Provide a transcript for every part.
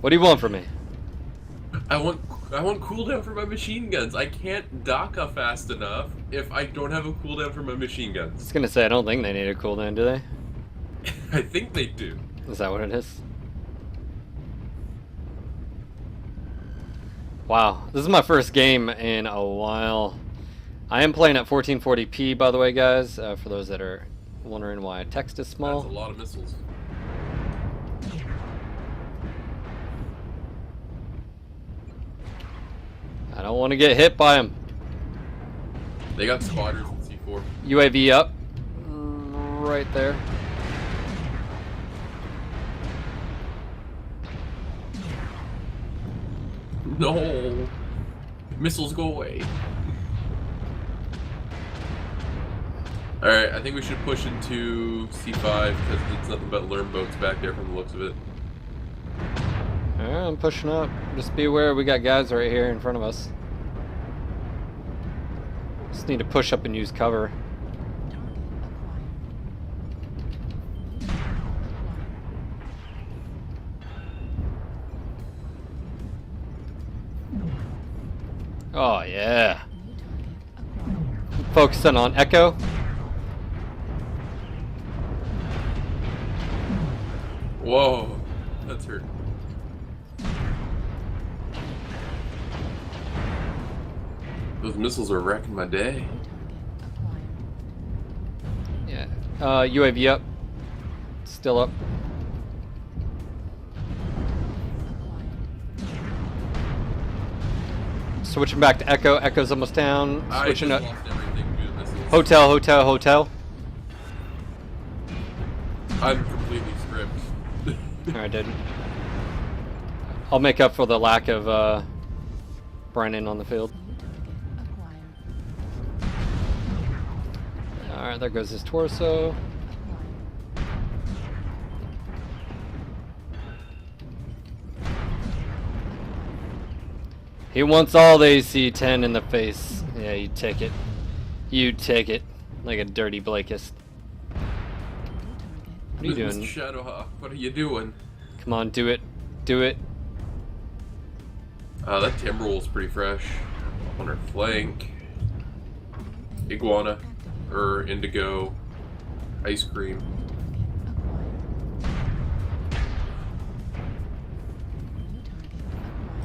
What do you want from me? I want cooldown for my machine guns. I can't DACA fast enough if I don't have a cooldown for my machine I was guns. gonna say, I don't think they need a cooldown, do they? I think they do. Is that what it is? Wow, this is my first game in a while. I am playing at 1440p, by the way, guys, for those that are wondering why text is small. That's a lot of missiles. I don't want to get hit by them. They got spotters in C4. UAV up. Right there. No! Missiles go away. Alright, I think we should push into C5 because it's nothing but Lerm boats back there from the looks of it. Alright, I'm pushing up. Just be aware we got guys right here in front of us. Just need to push up and use cover. Oh yeah. Focusing on Echo. Whoa, that's hurt. Those missiles are wrecking my day. Yeah. UAV up. Still up. Switching back to Echo. Echo's almost down. Switching up. I just lost everything due to missiles. Hotel. I'm completely stripped. Alright, dude. I'll make up for the lack of Brennan on the field. Alright, there goes his torso. He wants all the AC-10 in the face. Yeah, you take it. You take it. Like a dirty Blakist. What are you doing? Mr. Shadowhawk, what are you doing? Come on, do it. Do it. That Timberwolf's pretty fresh. On her flank. Iguana. Or Indigo. Ice Cream.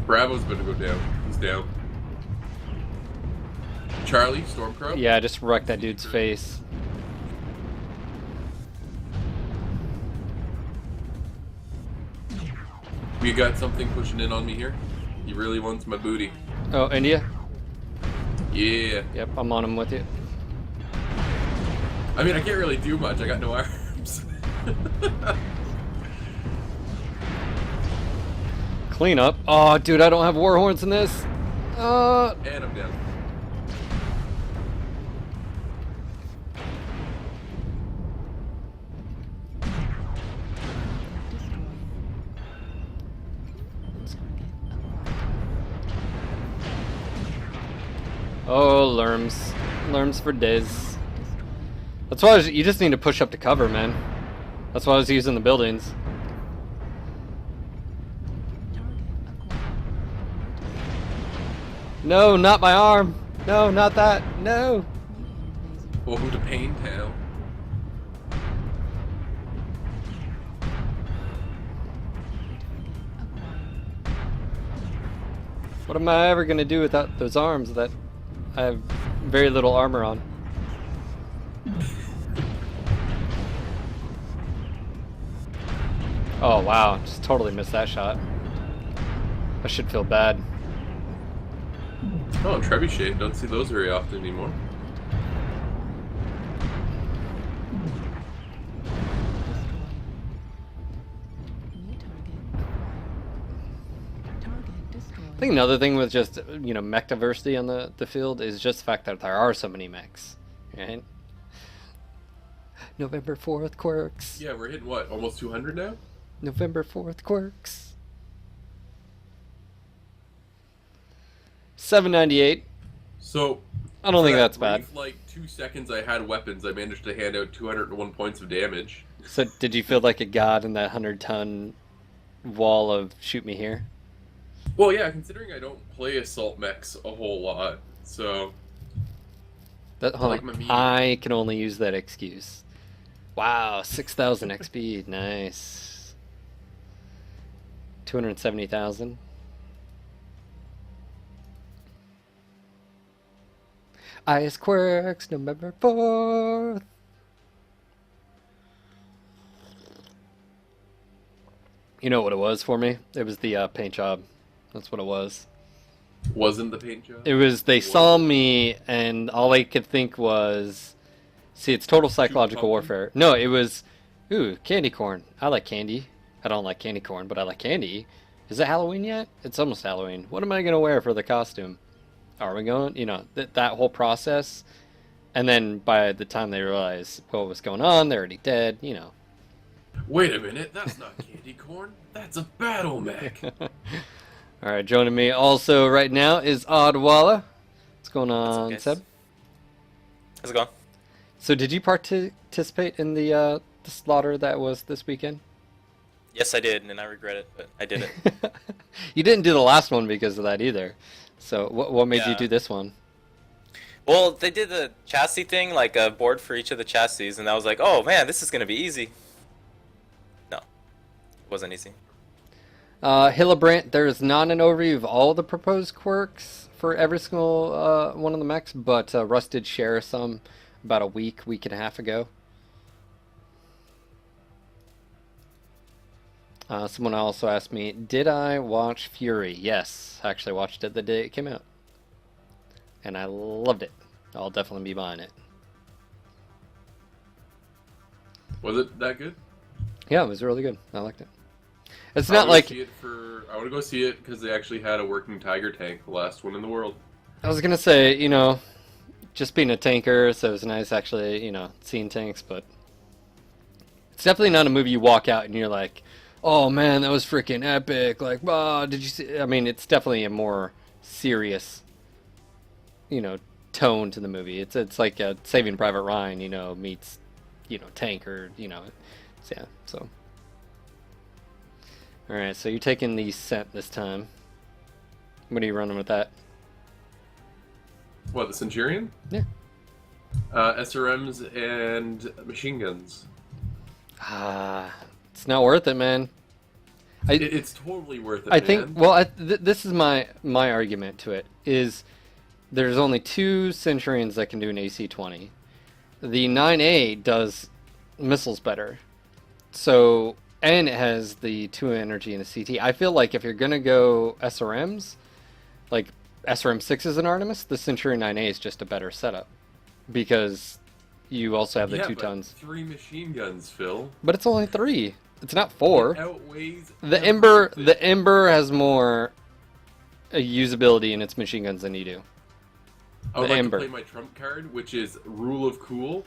Bravo's about to go down. He's down. Charlie, Stormcrow? Yeah, I just wrecked that dude's face. We got something pushing in on me here. He really wants my booty. Oh, India? Yeah. Yep, I'm on him with you. I mean, I can't really do much. I got no arms. Clean up. Oh, dude, I don't have war horns in this. And I'm down. Oh, Lerms. Lerms for days. That's why you just need to push up to cover, man. That's why I was using the buildings. No, not my arm. No, not that. No. Welcome to Pain Town. What am I ever gonna do without those arms that I have very little armor on? Oh wow, just totally missed that shot. I should feel bad. Oh, trebuchet. Don't see those very often anymore. I think another thing with just, you know, mech diversity on the field is just the fact that there are so many mechs, right? November 4th quirks. Yeah, we're hitting what? Almost 200 now? November 4th quirks. 798. So, I don't for think that that's bad. brief, like 2 seconds I had weapons, I managed to hand out 201 points of damage. So did you feel like a god in that 100-ton wall of shoot me here. Well, yeah, considering I don't play assault mechs a whole lot, so I Hold like my on. medium. I can only use that excuse. Wow, 6,000 XP. Nice. 270,000. Ice Quirks, November 4th. You know what it was for me? It was the paint job. That's what it was. Wasn't the paint job? It was, they Was saw it? me, and all I could think was, see, it's total psychological pumpkin? warfare. No, it was, ooh, candy corn. I like candy. I don't like candy corn, but I like candy. Is it Halloween yet? It's almost Halloween. What am I going to wear for the costume? Are we going? You know, that whole process. And then by the time they realized what was going on, they're already dead, you know. Wait a minute, that's not candy corn. That's a battle mech. All right, joining me also right now is Oddwalla. What's going on, guys? Seb? How's it going? So did you participate in the slaughter that was this weekend? Yes, I did, and I regret it, but I did it. You didn't do the last one because of that either. So what made you Yeah. do this one? Well, they did the chassis thing, like a board for each of the chassis, and I was like, oh man, this is gonna be easy. No, it wasn't easy. Hillebrand, there's not an overview of all the proposed quirks for every single one of the mechs, but Russ did share some about a week and a half ago. Someone also asked me, did I watch Fury? Yes, I actually watched it the day it came out. And I loved it. I'll definitely be buying it. Was it that good? Yeah, it was really good. I liked it. It's I not wanna like... see it I want to go see it because they actually had a working Tiger tank, the last one in the world. I was gonna say, you know, just being a tanker, so it was nice actually, you know, seeing tanks, but... It's definitely not a movie you walk out and you're like, oh man, that was freaking epic. Like, wow, did you see... I mean, it's definitely a more serious, you know, tone to the movie. It's like a Saving Private Ryan, you know, meets, you know, Tanker, you know. So, yeah, so. Alright, so you're taking the scent this time. What are you running with that? What, the Centurion? Yeah. SRMs and machine guns. It's not worth it, man. It's totally worth it, I man. think, well, this is my argument to it, is there's only 2 Centurions that can do an AC-20. The 9A does missiles better. So, and it has the 2 energy and the CT. I feel like if you're going to go SRMs, like SRM-6 and Artemis, the Centurion 9A is just a better setup. Because you also have the 2 but tons. 3 machine guns, Phil. But it's only 3. It's not 4. It outweighs The everything. Ember has more usability in its machine guns than you do. I would the like Ember. to play my trump card, which is Rule of Cool.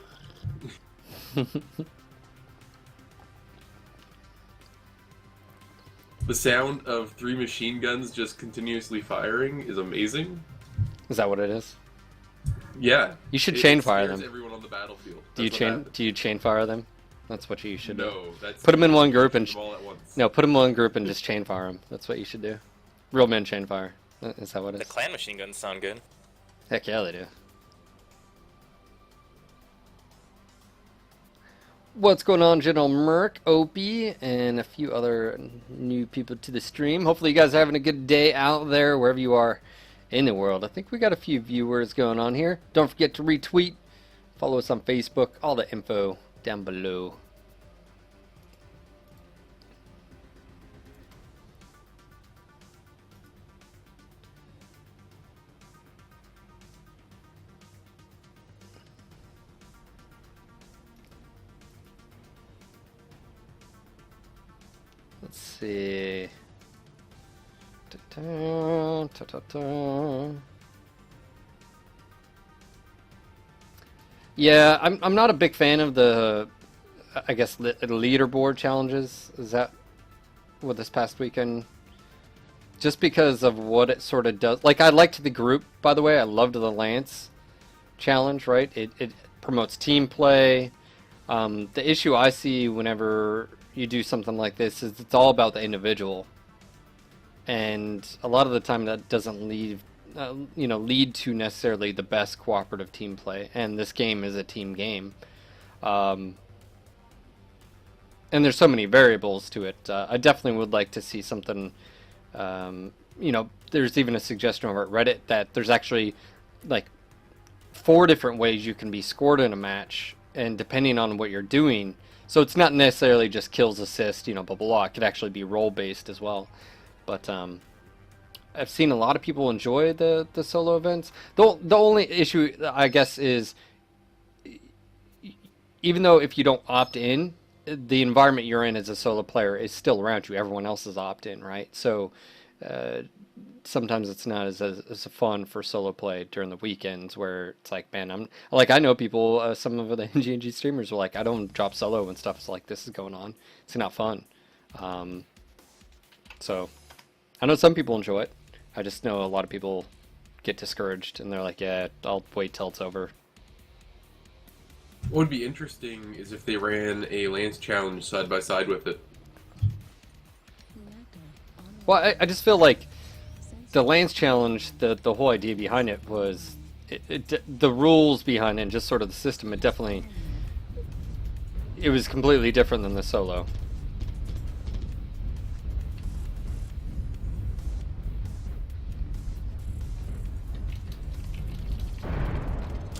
The sound of 3 machine guns just continuously firing is amazing. Is that what it is? Yeah. You should It chain fire scares them. everyone on the battlefield. Do you That's what chain? happens. Do you chain fire them? That's what you should do. No, that's Put 'em in one group and shoot them all at once. No, put them in one group and just chain fire them. That's what you should do. Real men chain fire. Is that what it The is? clan machine guns sound good. Heck yeah, they do. What's going on, General Merc, Opie, and a few other new people to the stream. Hopefully you guys are having a good day out there, wherever you are in the world. I think we got a few viewers going on here. Don't forget to retweet, follow us on Facebook, all the info down below. Let's see. Ta-ta, ta-ta-ta. Yeah, I'm not a big fan of the, I guess, leaderboard challenges. Is that what this past weekend? Just because of what it sort of does. Like, I liked the group, by the way. I loved the Lance challenge, right? It promotes team play. The issue I see whenever you do something like this is it's all about the individual, and a lot of the time that doesn't lead to necessarily the best cooperative team play. And this game is a team game, and there's so many variables to it. I definitely would like to see something. There's even a suggestion over at Reddit that there's actually like 4 different ways you can be scored in a match, and depending on what you're doing, so it's not necessarily just kills, assist, blah blah blah. It could actually be role based as well. But I've seen a lot of people enjoy the solo events. The only issue, I guess, is even though if you don't opt in, the environment you're in as a solo player is still around you. Everyone else is opt in, right? So sometimes it's not as fun for solo play during the weekends, where it's like, man, I know people, some of the NGNG streamers are like, I don't drop solo when stuff is like this is going on. It's not fun. So I know some people enjoy it. I just know a lot of people get discouraged and they're like, yeah, I'll wait till it's over. What would be interesting is if they ran a Lance challenge side by side with it. Well, I just feel like the Lance challenge, the whole idea behind it was the rules behind it, and just sort of the system. It was completely different than the solo.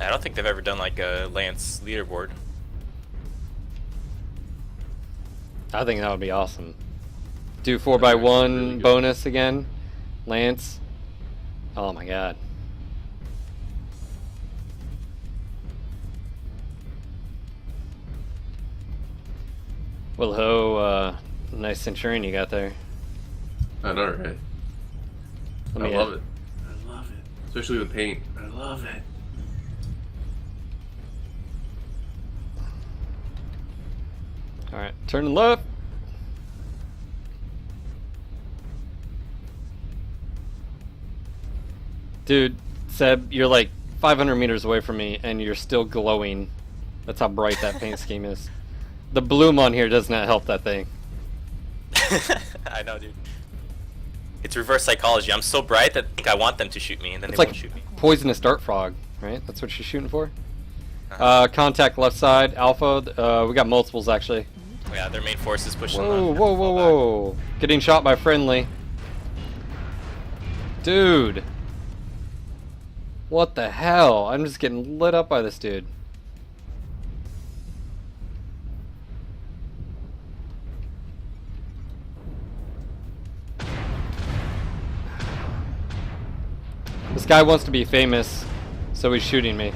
I don't think they've ever done like a Lance leaderboard. I think that would be awesome. Do 4x1 really bonus again, Lance. Oh my god. Well, ho, nice Centurion you got there. I know, right? I love it. I love it. Especially with paint. I love it. Alright, turning left. Dude, Seb, you're like 500 meters away from me and you're still glowing. That's how bright that paint scheme is. The bloom on here does not help that thing. I know, dude. It's reverse psychology. I'm so bright that I think I want them to shoot me, and then It's they like won't shoot me. poisonous dart frog, right? That's what you're shooting for? Contact left side, Alpha. We got multiples, actually. Oh, yeah, their main force is pushing Whoa, whoa, whoa, whoa. Getting shot by friendly. Dude. What the hell? I'm just getting lit up by this dude. This guy wants to be famous, so he's shooting me.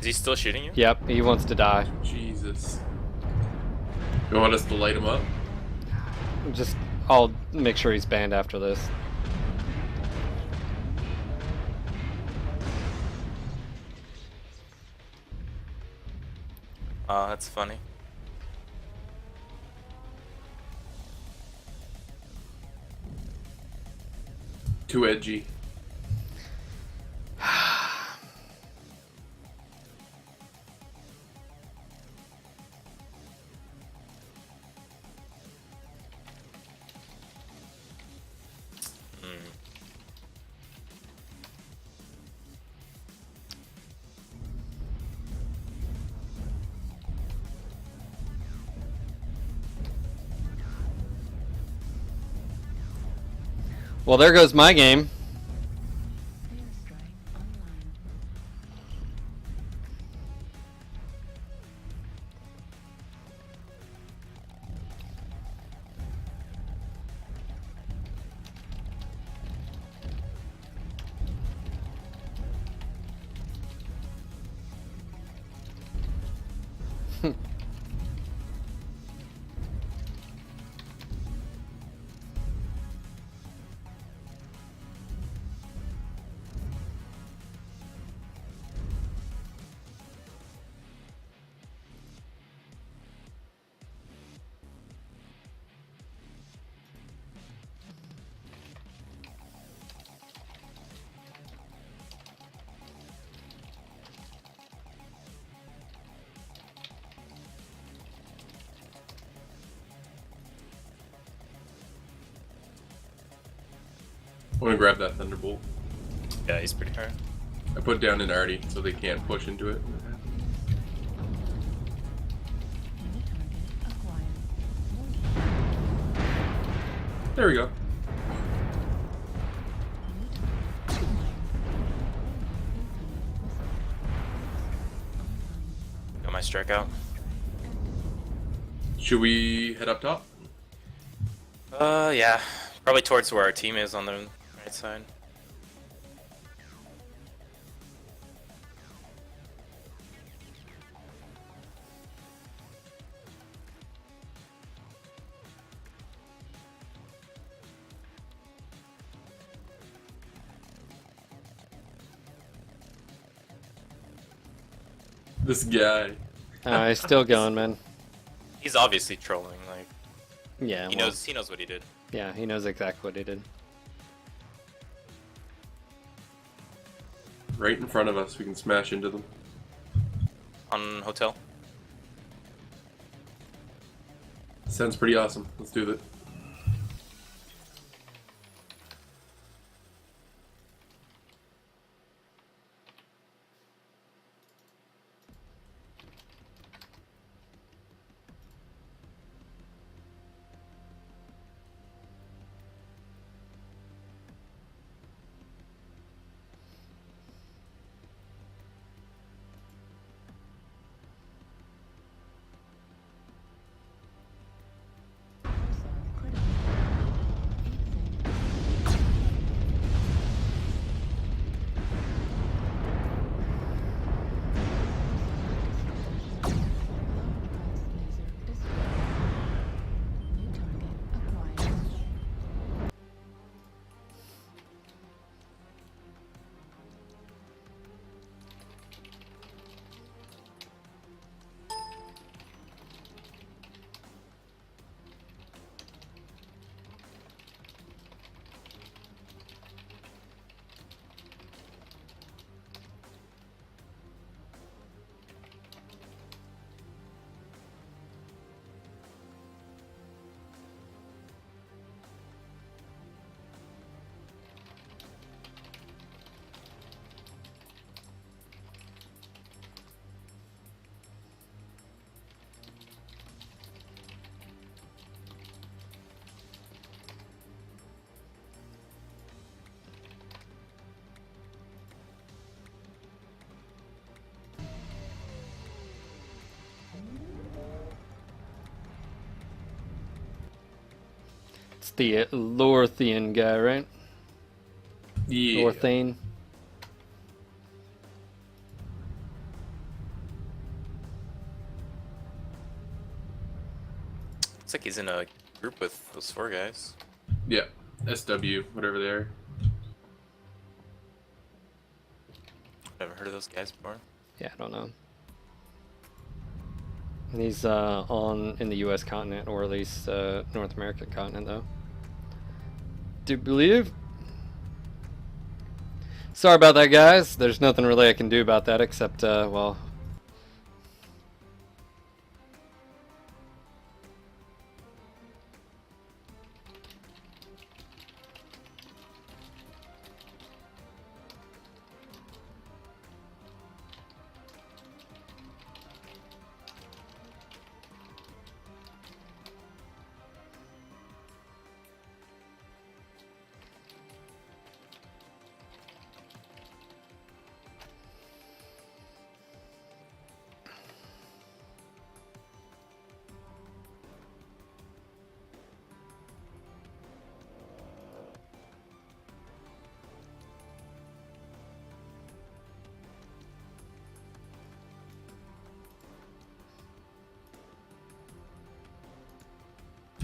Is he still shooting you? Yep, he wants to die. Jesus. You want us to light him up? I'll make sure he's banned after this. Oh, that's funny. Too edgy. Well, there goes my game. gonna grab that Thunderbolt. Yeah, he's pretty hard. I put down an Artie so they can't push into it. There we go. Got my strikeout. Should we head up top? Yeah. Probably towards where our team is on the right side. This guy. He's still going, man. He's obviously trolling. Like Yeah, he well, knows what he did. Yeah, he knows exactly what he did. Right in front of us, we can smash into them. On hotel. Sounds pretty awesome. Let's do that. It's the Lorthian guy, right? Yeah. Lorthane. Looks like he's in a group with those 4 guys. Yeah. SW, whatever they are. Never heard of those guys before. Yeah, I don't know. He's in the U.S. continent, or at least North American continent, though. Do you believe? Sorry about that, guys. There's nothing really I can do about that except, well...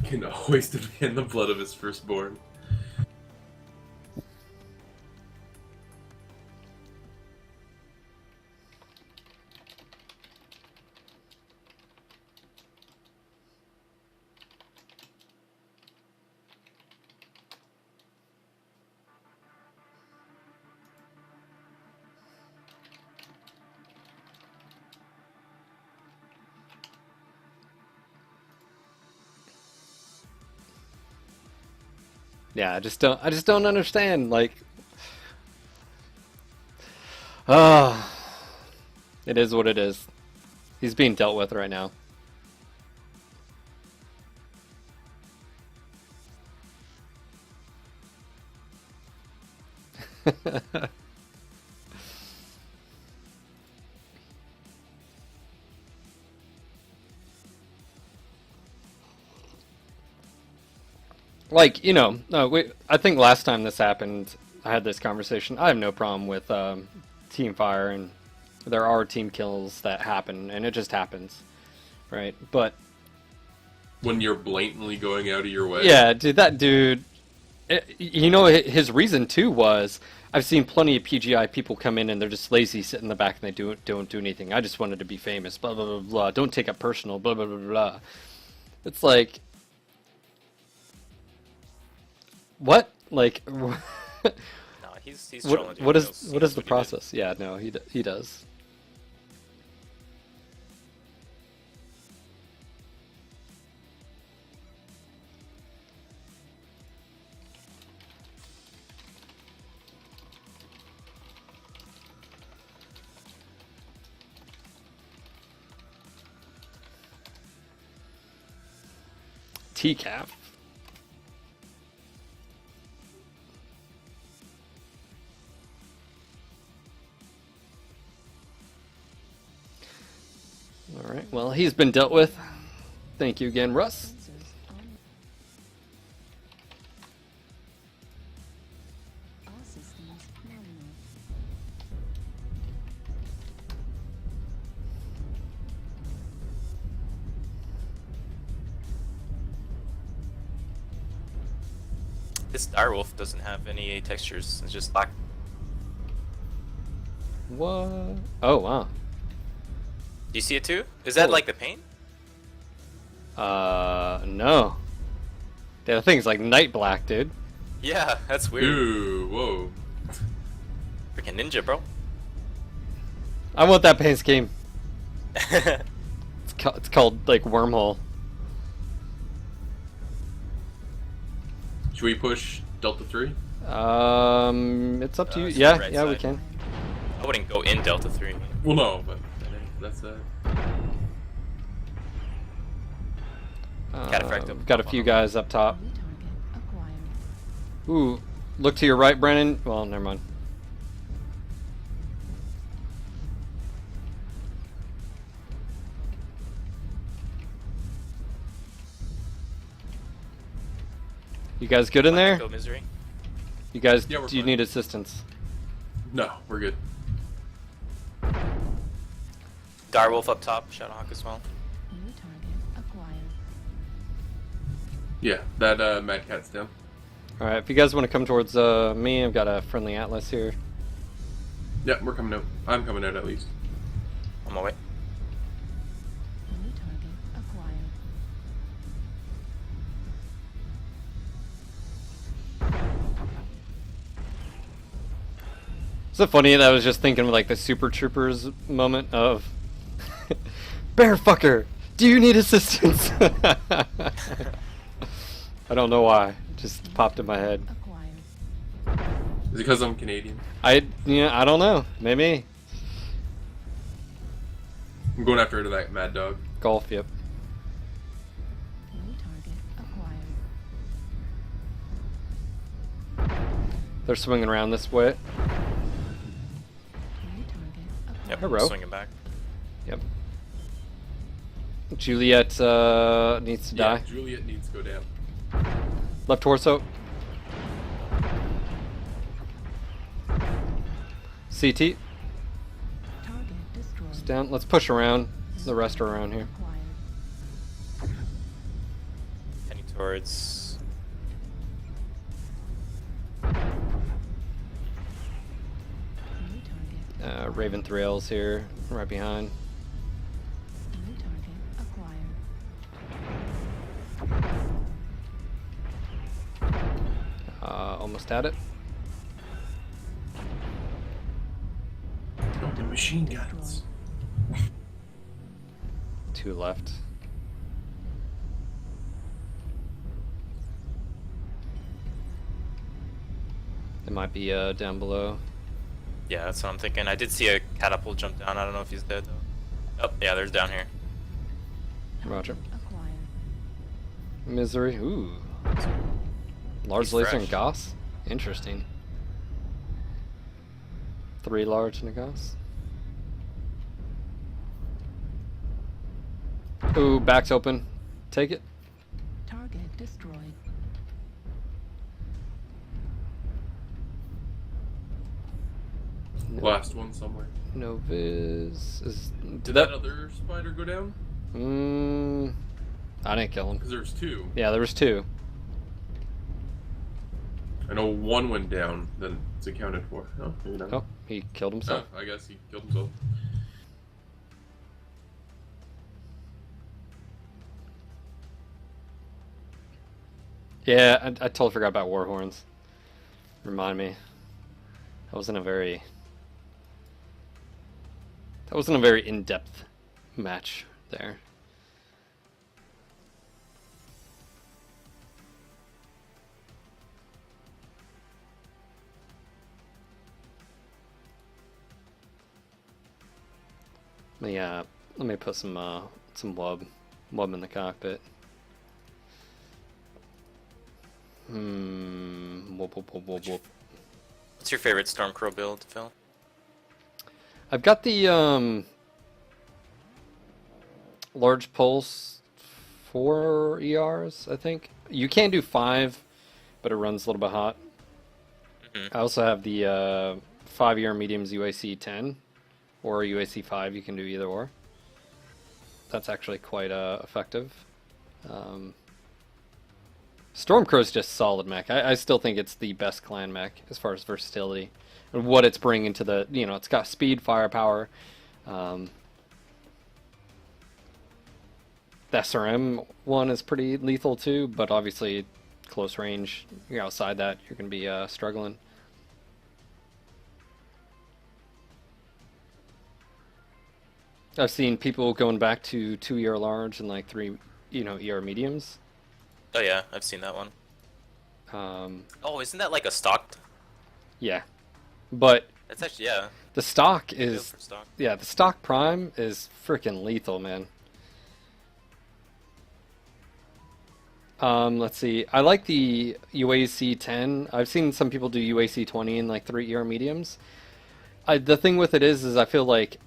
Can always demand the blood of his firstborn. Yeah, I just don't understand. Like, ah, it is what it is. He's being dealt with right now. Like, you know, I think last time this happened, I had this conversation. I have no problem with team fire, and there are team kills that happen, and it just happens, right? But When you're blatantly going out of your way. yeah, dude, that dude, you know, his reason too was I've seen plenty of PGI people come in and they're just lazy, sit in the back, and they don't do anything. I just wanted to be famous, blah blah blah blah. Don't take it personal, blah blah blah blah. It's like, what? Like, No, he's what? trolling. What He knows- is he what knows is the he did. process? Yeah, no, he does. TCAF. All right. Well, he's been dealt with. Thank you again, Russ. All systems nominal. This direwolf doesn't have any textures. It's just black. What? Oh wow. Do you see it too? Is that Holy- like the paint? No. That thing's like night black, dude. Yeah, that's weird. Ooh, whoa. Freaking ninja, bro. I want that paint scheme. It's called like wormhole. Should we push Delta 3? It's up to you. It's Yeah, the right yeah, we side. can. I wouldn't go in Delta 3. Well, no, but that's Cataphract up. We've got a few guys up top. New target acquired. Ooh, look to your right, Brennan. Well, never mind. You guys good in there? Go misery. You guys, Yeah, we're do you fine. need assistance? No, we're good. Direwolf up top. Shadowhawk as well. New target acquired. Yeah, that Mad Cat's down. All right, if you guys want to come towards me, I've got a friendly Atlas here. Yeah, we're coming out. I'm coming out at least. On my way. New target acquired. Is it funny that I was just thinking of like the Super Troopers moment of Bear fucker, do you need assistance? I don't know why. It just popped in my head. Acquired. Is it because I'm Canadian? I don't know. Maybe. I'm going after that Mad Dog. Golf, yep. New target acquired. They're swinging around this way. New target acquired. Yep. Hello. Swinging back. Yep. Juliet needs to die. Juliet needs to go down. Left torso. CT. Target destroyed. It's down. Let's push around. The rest are around here. Acquired. Heading towards. New target. Raven Thrails here, right behind. New target acquired. Almost at it. Oh, the machine guns. Two left. It might be down below. Yeah, that's what I'm thinking. I did see a catapult jump down. I don't know if he's dead though. Oh, yeah, there's down here. Roger. Acquired. Misery. Ooh. Large He's laser fresh. and Goss. Interesting. 3 large and a Goss. Ooh, back's open. Take it. Target destroyed. Last one somewhere. No viz. Did that other spider go down? I didn't kill him. Because there's 2. Yeah, there was 2. I know 1 went down, then it's accounted for. Oh, maybe not. Oh, he killed himself. I guess he killed himself. Yeah, I totally forgot about Warhorns. Remind me. That wasn't a very in-depth match there. Let me put some wub in the cockpit. Whoop, whoop, whoop, whoop, whoop. What's your favorite Stormcrow build, Phil? I've got the large pulse 4 ERs, I think. You can do 5, but it runs a little bit hot. Mm-hmm. I also have the 5 ER mediums UAC 10 or UAC 5. You can do either or. That's actually quite effective. Stormcrow's just solid mech. I still think it's the best clan mech as far as versatility and what it's bringing to the, it's got speed, firepower. The SRM one is pretty lethal too, but obviously close range, you're outside that, you're going to be struggling. I've seen people going back to 2 ER large and like 3, ER mediums. Oh yeah, I've seen that one. Oh, isn't that like a stocked? Yeah, but That's actually, yeah. the stock Build is, for stock. yeah, the stock prime is freaking lethal, man. Let's see. I like the UAC 10. I've seen some people do UAC 20 in like 3 ER mediums. The thing with it is I feel like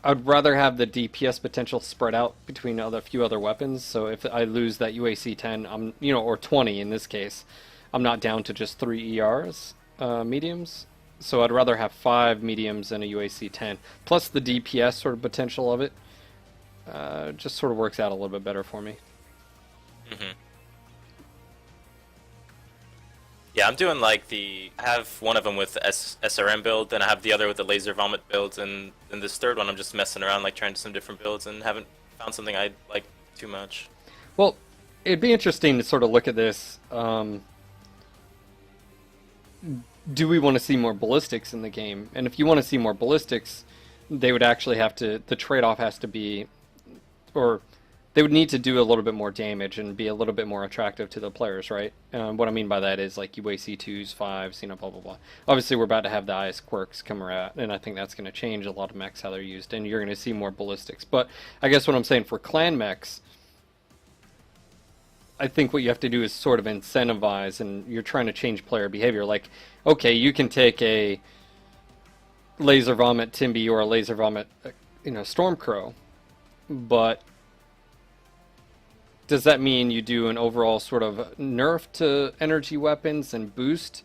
I'd rather have the DPS potential spread out between a few other weapons. So if I lose that UAC 10, or 20 in this case, I'm not down to just 3 ERs, mediums. So I'd rather have 5 mediums and a UAC 10. Plus the DPS sort of potential of it just sort of works out a little bit better for me. Mm-hmm. Yeah, I'm doing like I have one of them with the SRM build, then I have the other with the laser vomit build, and then this third one I'm just messing around, like trying some different builds, and haven't found something I like too much. Well, it'd be interesting to sort of look at this. Do we want to see more ballistics in the game? And if you want to see more ballistics, they would actually have to, the trade-off has to be, or they would need to do a little bit more damage and be a little bit more attractive to the players, right? What I mean by that is like UAC 2s, 5s, blah, blah, blah. Obviously, we're about to have the IS quirks come around, and I think that's going to change a lot of mechs, how they're used, and you're going to see more ballistics. But I guess what I'm saying for clan mechs, I think what you have to do is sort of incentivize, and you're trying to change player behavior. Like, okay, you can take a laser vomit Timby or a laser vomit, Stormcrow, but does that mean you do an overall sort of nerf to energy weapons and boost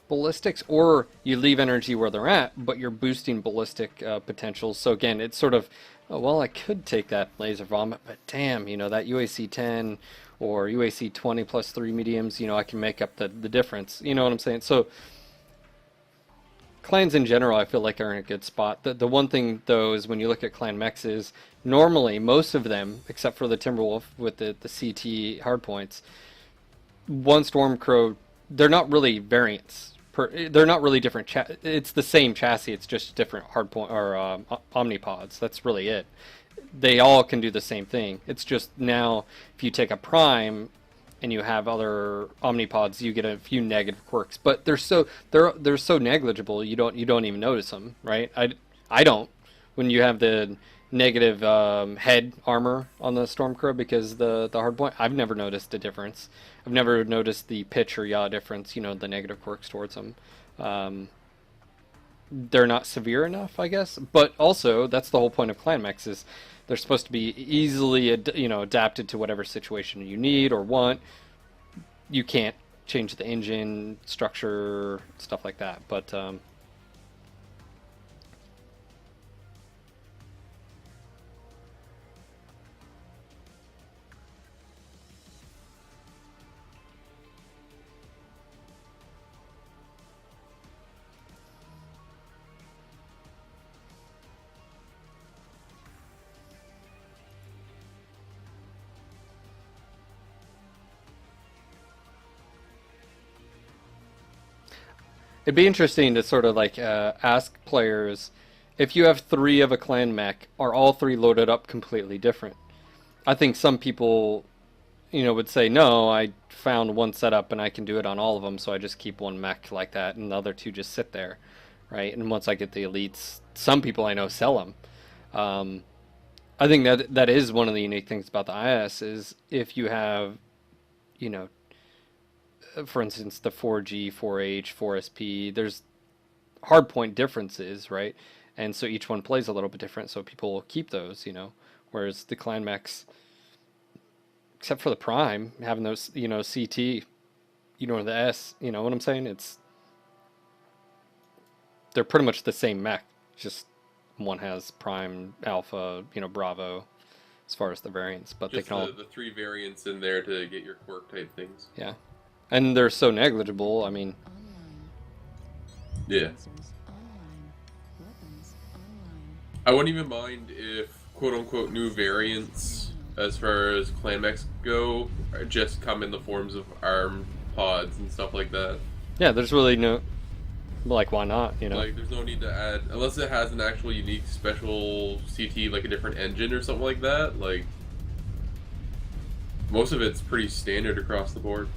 ballistics, or you leave energy where they're at, but you're boosting ballistic potentials? So again, it's sort of, well, I could take that laser vomit, but damn, that UAC 10 or UAC 20 plus 3 mediums, I can make up the difference. You know what I'm saying? So clans in general, I feel like, are in a good spot. The one thing, though, is when you look at clan mechs is normally most of them, except for the Timberwolf with the CT hardpoints, one Stormcrow, they're not really variants. They're not really different. It's the same chassis. It's just different hardpoint or omnipods. That's really it. They all can do the same thing. It's just now if you take a prime and you have other omnipods, you get a few negative quirks, but they're so negligible you don't even notice them, right? I don't when you have the negative head armor on the Stormcrow because the hardpoint. I've never noticed a difference. I've never noticed the pitch or yaw difference. The negative quirks towards them. They're not severe enough, I guess. But also, that's the whole point of clan mechs is they're supposed to be easily, adapted to whatever situation you need or want. You can't change the engine structure, stuff like that. But it'd be interesting to sort of like ask players if you have 3 of a clan mech, are all 3 loaded up completely different? I think some people, would say, no, I found one setup and I can do it on all of them, so I just keep one mech like that, and the other 2 just sit there, right? And once I get the elites, some people I know sell them. I think that is one of the unique things about the IS is if you have, for instance, the 4G, 4H, 4SP, there's hardpoint differences, right? And so each one plays a little bit different, so people will keep those, Whereas the clan mechs, except for the Prime, having those, CT, or the S, you know what I'm saying? They're pretty much the same mech, just one has Prime, Alpha, Bravo, as far as the variants, but just they can all... the 3 variants in there to get your quirk type things. Yeah. And they're so negligible, I mean... Yeah. I wouldn't even mind if quote-unquote new variants, as far as clan mechs go, just come in the forms of armed pods and stuff like that. Yeah, there's really no... Like, why not, Like, there's no need to add... Unless it has an actual unique special CT, like a different engine or something like that, like... Most of it's pretty standard across the board.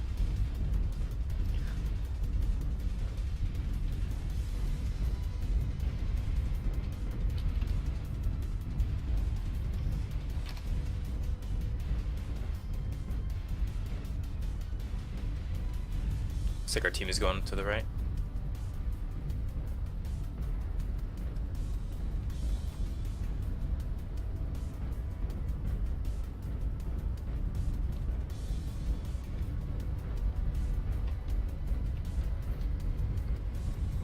Looks like our team is going to the right.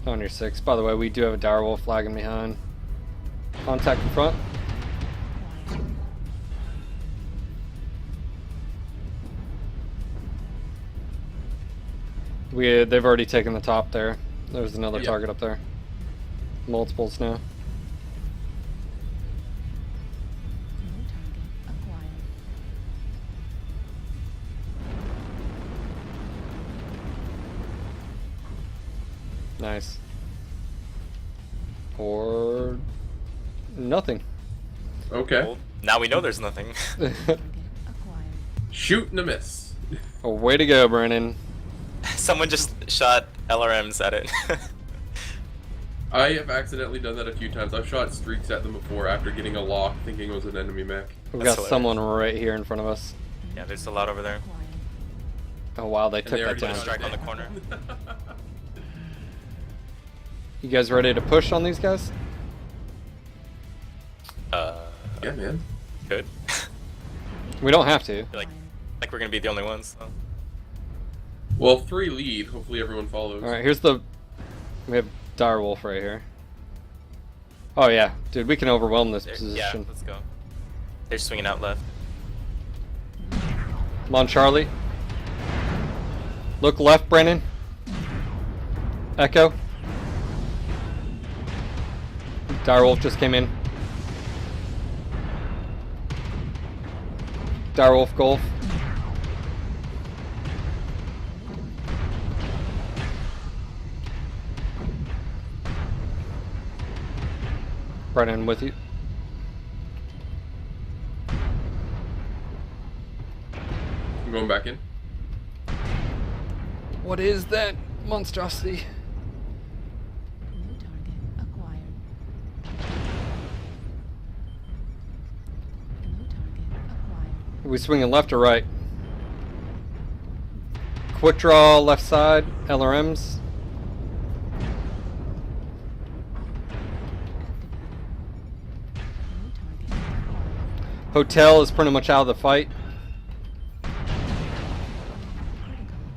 On your 6. By the way, we do have a direwolf lagging behind. Contact in front. They've already taken the top there. There's another target up there. Multiples now. Nice. Or nothing. Okay. Well, now we know there's nothing. Shoot and a miss. Oh, way to go, Brennan. Someone just shot LRMs at it. I have accidentally done that a few times. I've shot streaks at them before after getting a lock thinking it was an enemy mech. We've That's got hilarious. someone right here in front of us. Yeah, there's a lot over there. Oh wow, they took they that already down. shot Strike on the corner. You guys ready to push on these guys? Yeah, man. Good. We don't have to. like we're gonna be the only ones. So. Well, 3 lead. Hopefully everyone follows. Alright, we have direwolf right here. Oh yeah, dude, we can overwhelm this Yeah, position. let's go. They're swinging out left. Come on, Charlie. Look left, Brennan. Echo. Direwolf just came in. Direwolf Golf. Brennan with you. I'm going back in. What is that monstrosity? New target acquired. New target acquired. Are we swinging left or right? Quick draw left side, LRMs. New target acquired. Hotel is pretty much out of the fight. Critical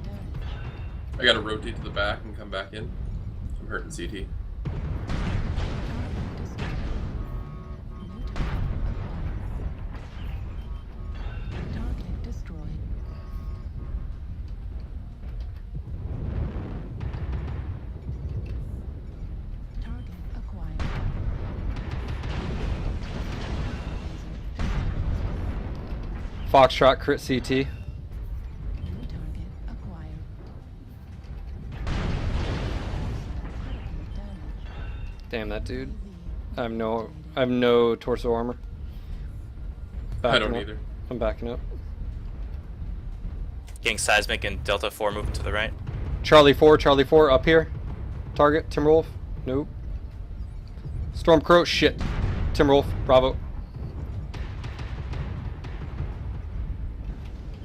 damage. I gotta rotate to the back and come back in. I'm hurting CT. Target destroyed. Target acquired. Foxtrot crit CT. New target acquired. Critical damage. Damn that dude. UAV I have no torso armor. I Backing don't up. either. I'm backing up. Getting seismic and Delta 4 moving to the right. Charlie 4 up here. Target, Timberwolf. Nope. Stormcrow, shit. Timberwolf, Bravo.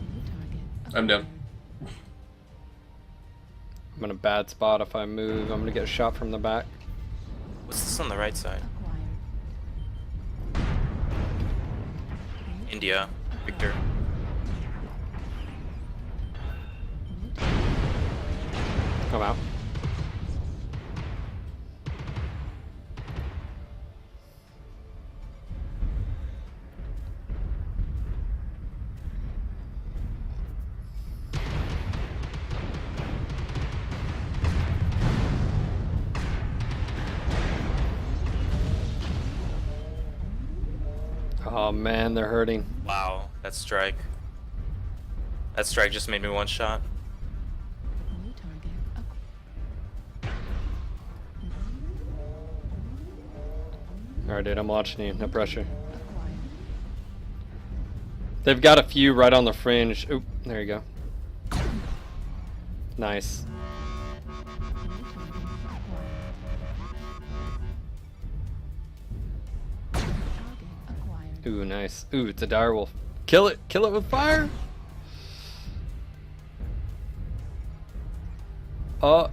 New target I'm down. acquired. I'm in a bad spot if I move. I'm gonna get a shot from the back. What's this on the right side? Acquired. India. Victor. New target I'm out. Oh man, they're hurting. Wow, that strike. That strike just made me one shot. New target Alright, dude, I'm watching you. No pressure. acquired. They've got a few right on the fringe. Oop, there you go. Nice. New target acquired. Target acquired. Ooh, nice. Ooh, it's a direwolf. Kill it! Kill it with fire! Oh.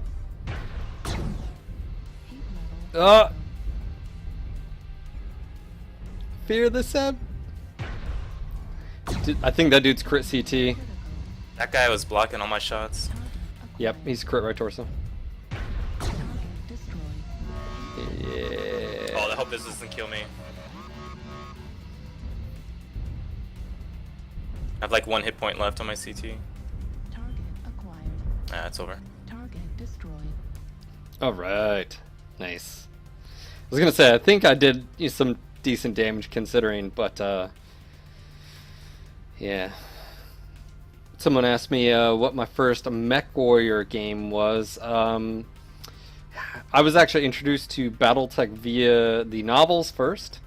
Heat level. Fear the Seb. I think that dude's crit CT. Critical. That guy was blocking all my shots. Target Yep, acquired. he's crit right torso. Target destroyed. Yeah. Oh, I hope this doesn't kill me. I have like 1 hit point left on my CT. Target acquired. Ah, it's over. Target destroyed. Alright. Nice. I was gonna say, I think I did some decent damage considering, but yeah. Someone asked me what my first MechWarrior game was. I was actually introduced to BattleTech via the novels first.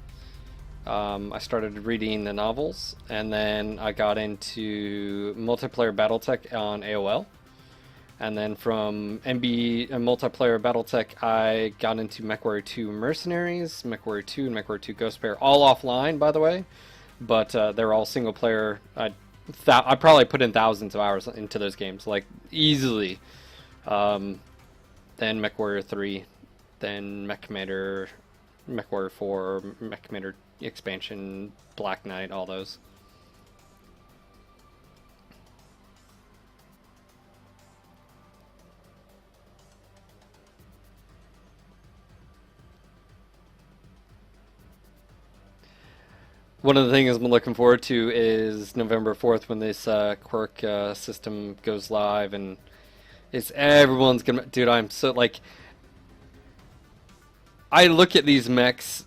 I started reading the novels, and then I got into multiplayer BattleTech on AOL. And then from MB and multiplayer BattleTech, I got into MechWarrior 2 Mercenaries, MechWarrior 2, and MechWarrior 2 Ghost Bear, all offline, by the way. But they're all single player. I probably put in thousands of hours into those games, like easily. Then MechWarrior 3, then Mech Commander, MechWarrior 4, Mech Commander expansion, Black Knight, all those. One of the things I'm looking forward to is November 4th when this quirk system goes live, and it's everyone's gonna. Dude, I'm so like. I look at these mechs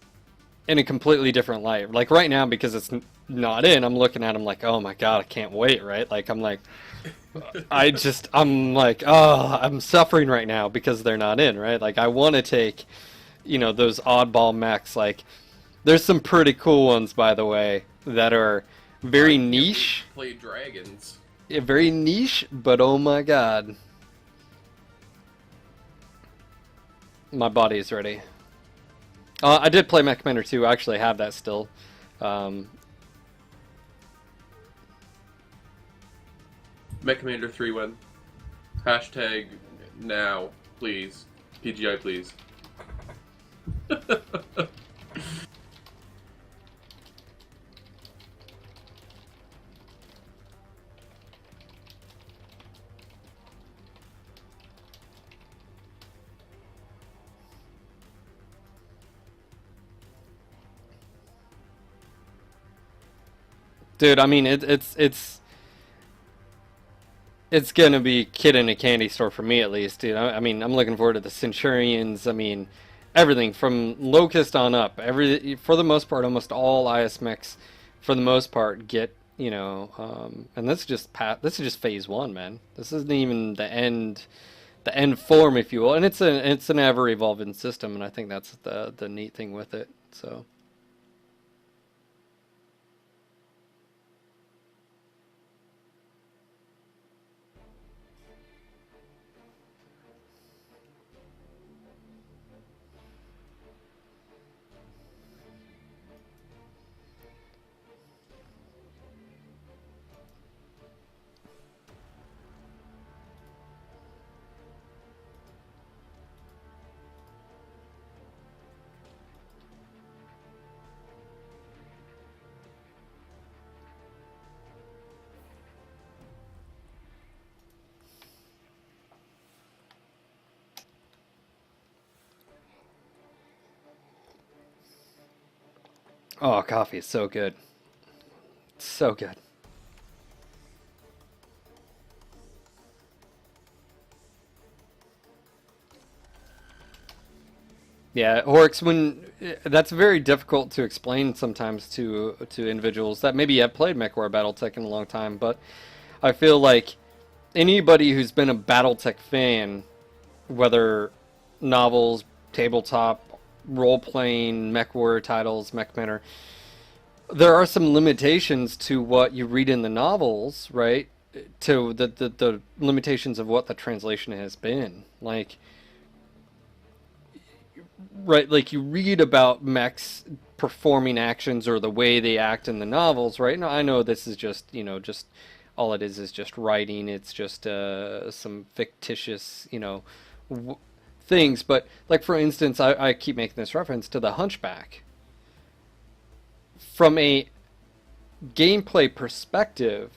in a completely different light. Like right now, because it's not in, I'm looking at them like, oh my god, I can't wait, right? Like I'm like, I'm like, oh, I'm suffering right now because they're not in, right? Like I want to take, those oddball mechs. Like there's some pretty cool ones, by the way, that are very niche. Play dragons. Yeah, very niche, but oh my god. my body is ready. I did play Mech Commander 2. I actually have that still. Mech Commander 3 win. Hashtag now, please. PGI, please. Dude, I mean, it's gonna be kid in a candy store for me at least, dude. I mean, I'm looking forward to the Centurions. I mean, everything from Locust on up. For the most part, almost all IS mechs, for the most part, get and this is just phase 1, man. This isn't even the end form, if you will. And it's an ever evolving system, and I think that's the neat thing with it. So. Oh, coffee is so good. So good. Yeah, Horix, that's very difficult to explain sometimes to individuals that maybe have played MechWarrior BattleTech in a long time, but I feel like anybody who's been a BattleTech fan, whether novels, tabletop, role-playing, MechWarrior titles, Mech Commander, there are some limitations to what you read in the novels, right? To the limitations of what the translation has been. Like, right, like you read about mechs performing actions or the way they act in the novels, right? Now, I know this is just, just all it is just writing. It's just some fictitious, things. But, like, for instance, I keep making this reference to the Hunchback. From a gameplay perspective,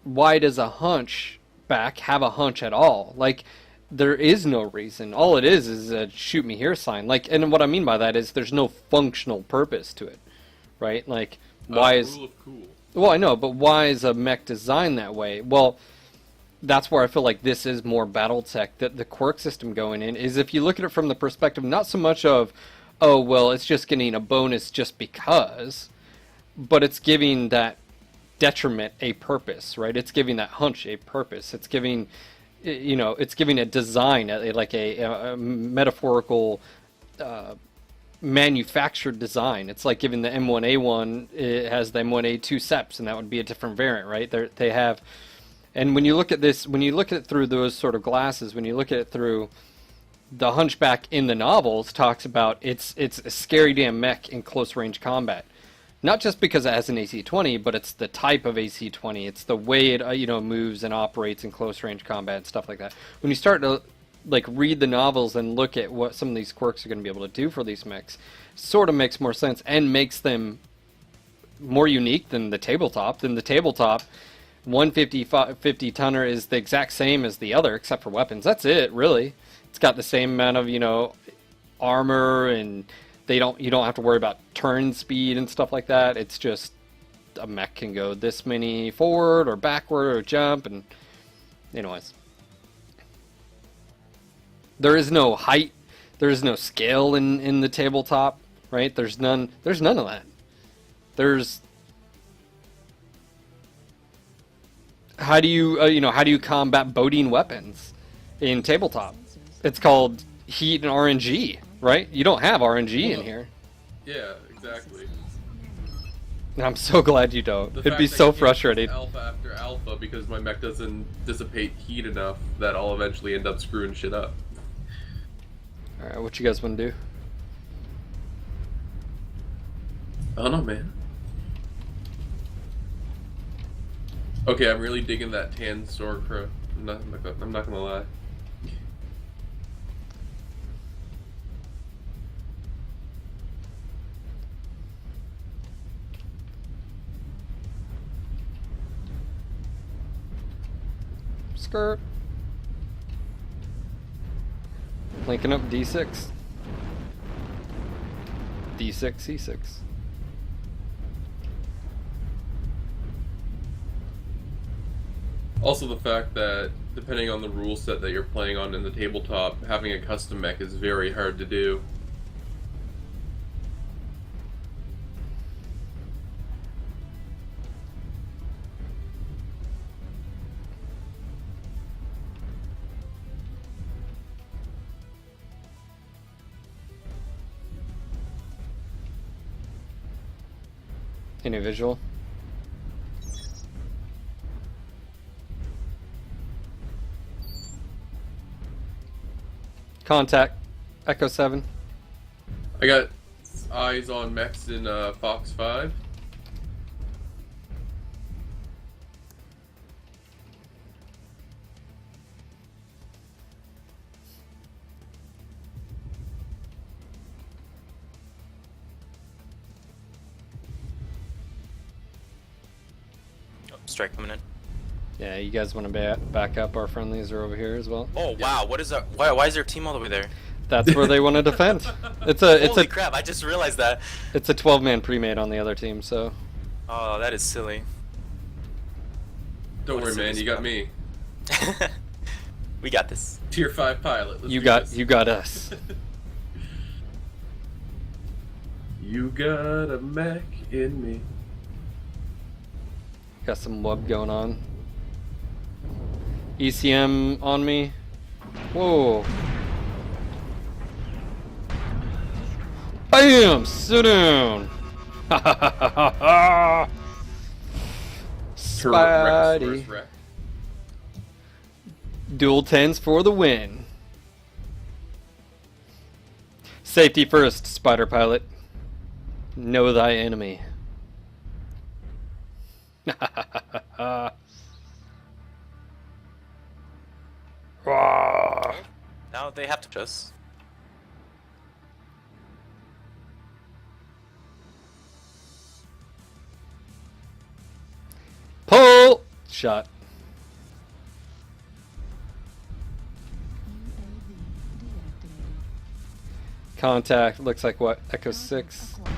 why does a Hunchback have a hunch at all? Like, there is no reason. All it is a shoot me here sign. Like, and what I mean by that is there's no functional purpose to it, right? Like, why is... Rule of cool. Well, I know, but why is a mech designed that way? Well, that's where I feel like this is more BattleTech, that the quirk system going in is if you look at it from the perspective not so much of, oh, well, it's just getting a bonus just because, but it's giving that detriment a purpose, right? It's giving that hunch a purpose. It's giving, it's giving a design, like a metaphorical manufactured design. It's like giving the M1A1, it has the M1A2 SEPs, and that would be a different variant, right? They have... And when you look at this, when you look at it through those sort of glasses, when you look at it through the Hunchback in the novels, talks about it's a scary damn mech in close range combat. Not just because it has an AC-20, but it's the type of AC-20. It's the way it moves and operates in close range combat and stuff like that. When you start to like read the novels and look at what some of these quirks are going to be able to do for these mechs, sort of makes more sense and makes them more unique than the tabletop. 150 tonner is the exact same as the other, except for weapons. That's it, really. It's got the same amount of, armor, and you don't have to worry about turn speed and stuff like that. It's just a mech can go this many forward or backward or jump, and anyways. There is no height, there is no scale in the tabletop, right? There's none of that. How do you combat boating weapons in tabletop? It's called heat and RNG, right? You don't have RNG in here. Yeah, exactly. I'm so glad you don't. The It'd fact be that so you can't frustrating. Alpha after alpha because my mech doesn't dissipate heat enough that I'll eventually end up screwing shit up. Alright, what you guys want to do? I don't know, man. Okay, I'm really digging that tan Sorcerer. I'm not gonna lie. Skirt. Linking up D6. D6, C6. Also, the fact that depending on the rule set that you're playing on in the tabletop, having a custom mech is very hard to do. Any visual? Contact. Echo 7. I got eyes on mechs in Fox 5. Oh, strike coming in. Yeah, you guys want to back up? Our friendlies are over here as well. Oh wow, what is that? Why is their team all the way there? That's where they want to defend. It's a Holy crap! I just realized that. It's a 12-man pre-made on the other team, so. Oh, that is silly. Don't What a worry, silly man. You got spot. me. We got this. Tier 5 pilot. Let's You do got this. you got us. You got a mech in me. Got some web going on. ECM on me. Whoa. Bam! Sit down. Ha ha ha ha ha. Turret Rex Spidey. versus Rex. Dual 10s for the win. Safety first, spider pilot. Know thy enemy. Rawr. Now they have to just. Pull! Shot. UAV deactivated. Contact. Looks like what? Echo Target 6. acquired.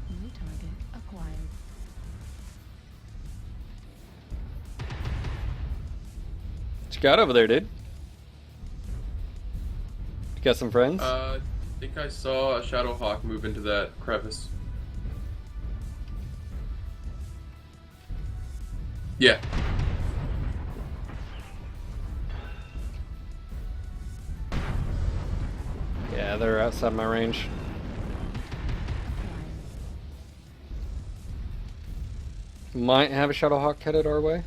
New target acquired. What you got over there, dude? You got some friends? I think I saw a Shadowhawk move into that crevice. Yeah. Yeah, they're outside my range. Might have a Shadowhawk headed our way.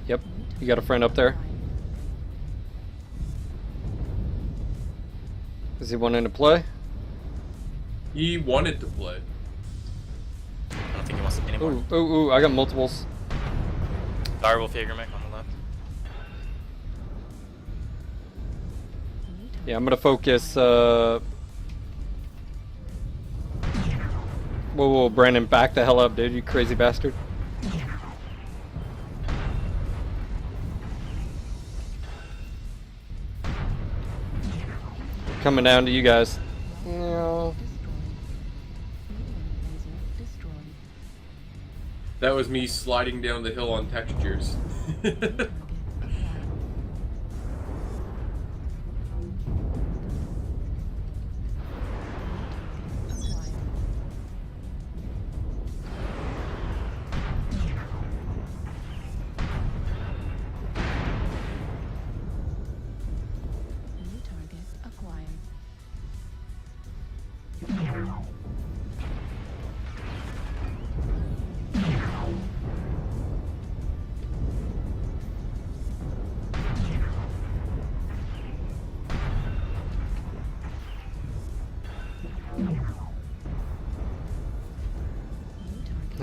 Yep, you got a friend up there. Is he wanting to play? He wanted to play. I don't think he wants to be anymore. Ooh, ooh, ooh, I got multiples. Direwolf Jaeger mech on the left. Yeah, I'm gonna focus, Whoa, whoa, Brandon, back the hell up, dude, you crazy bastard. Coming down to you guys. No. Destroyed. That was me sliding down the hill on textures.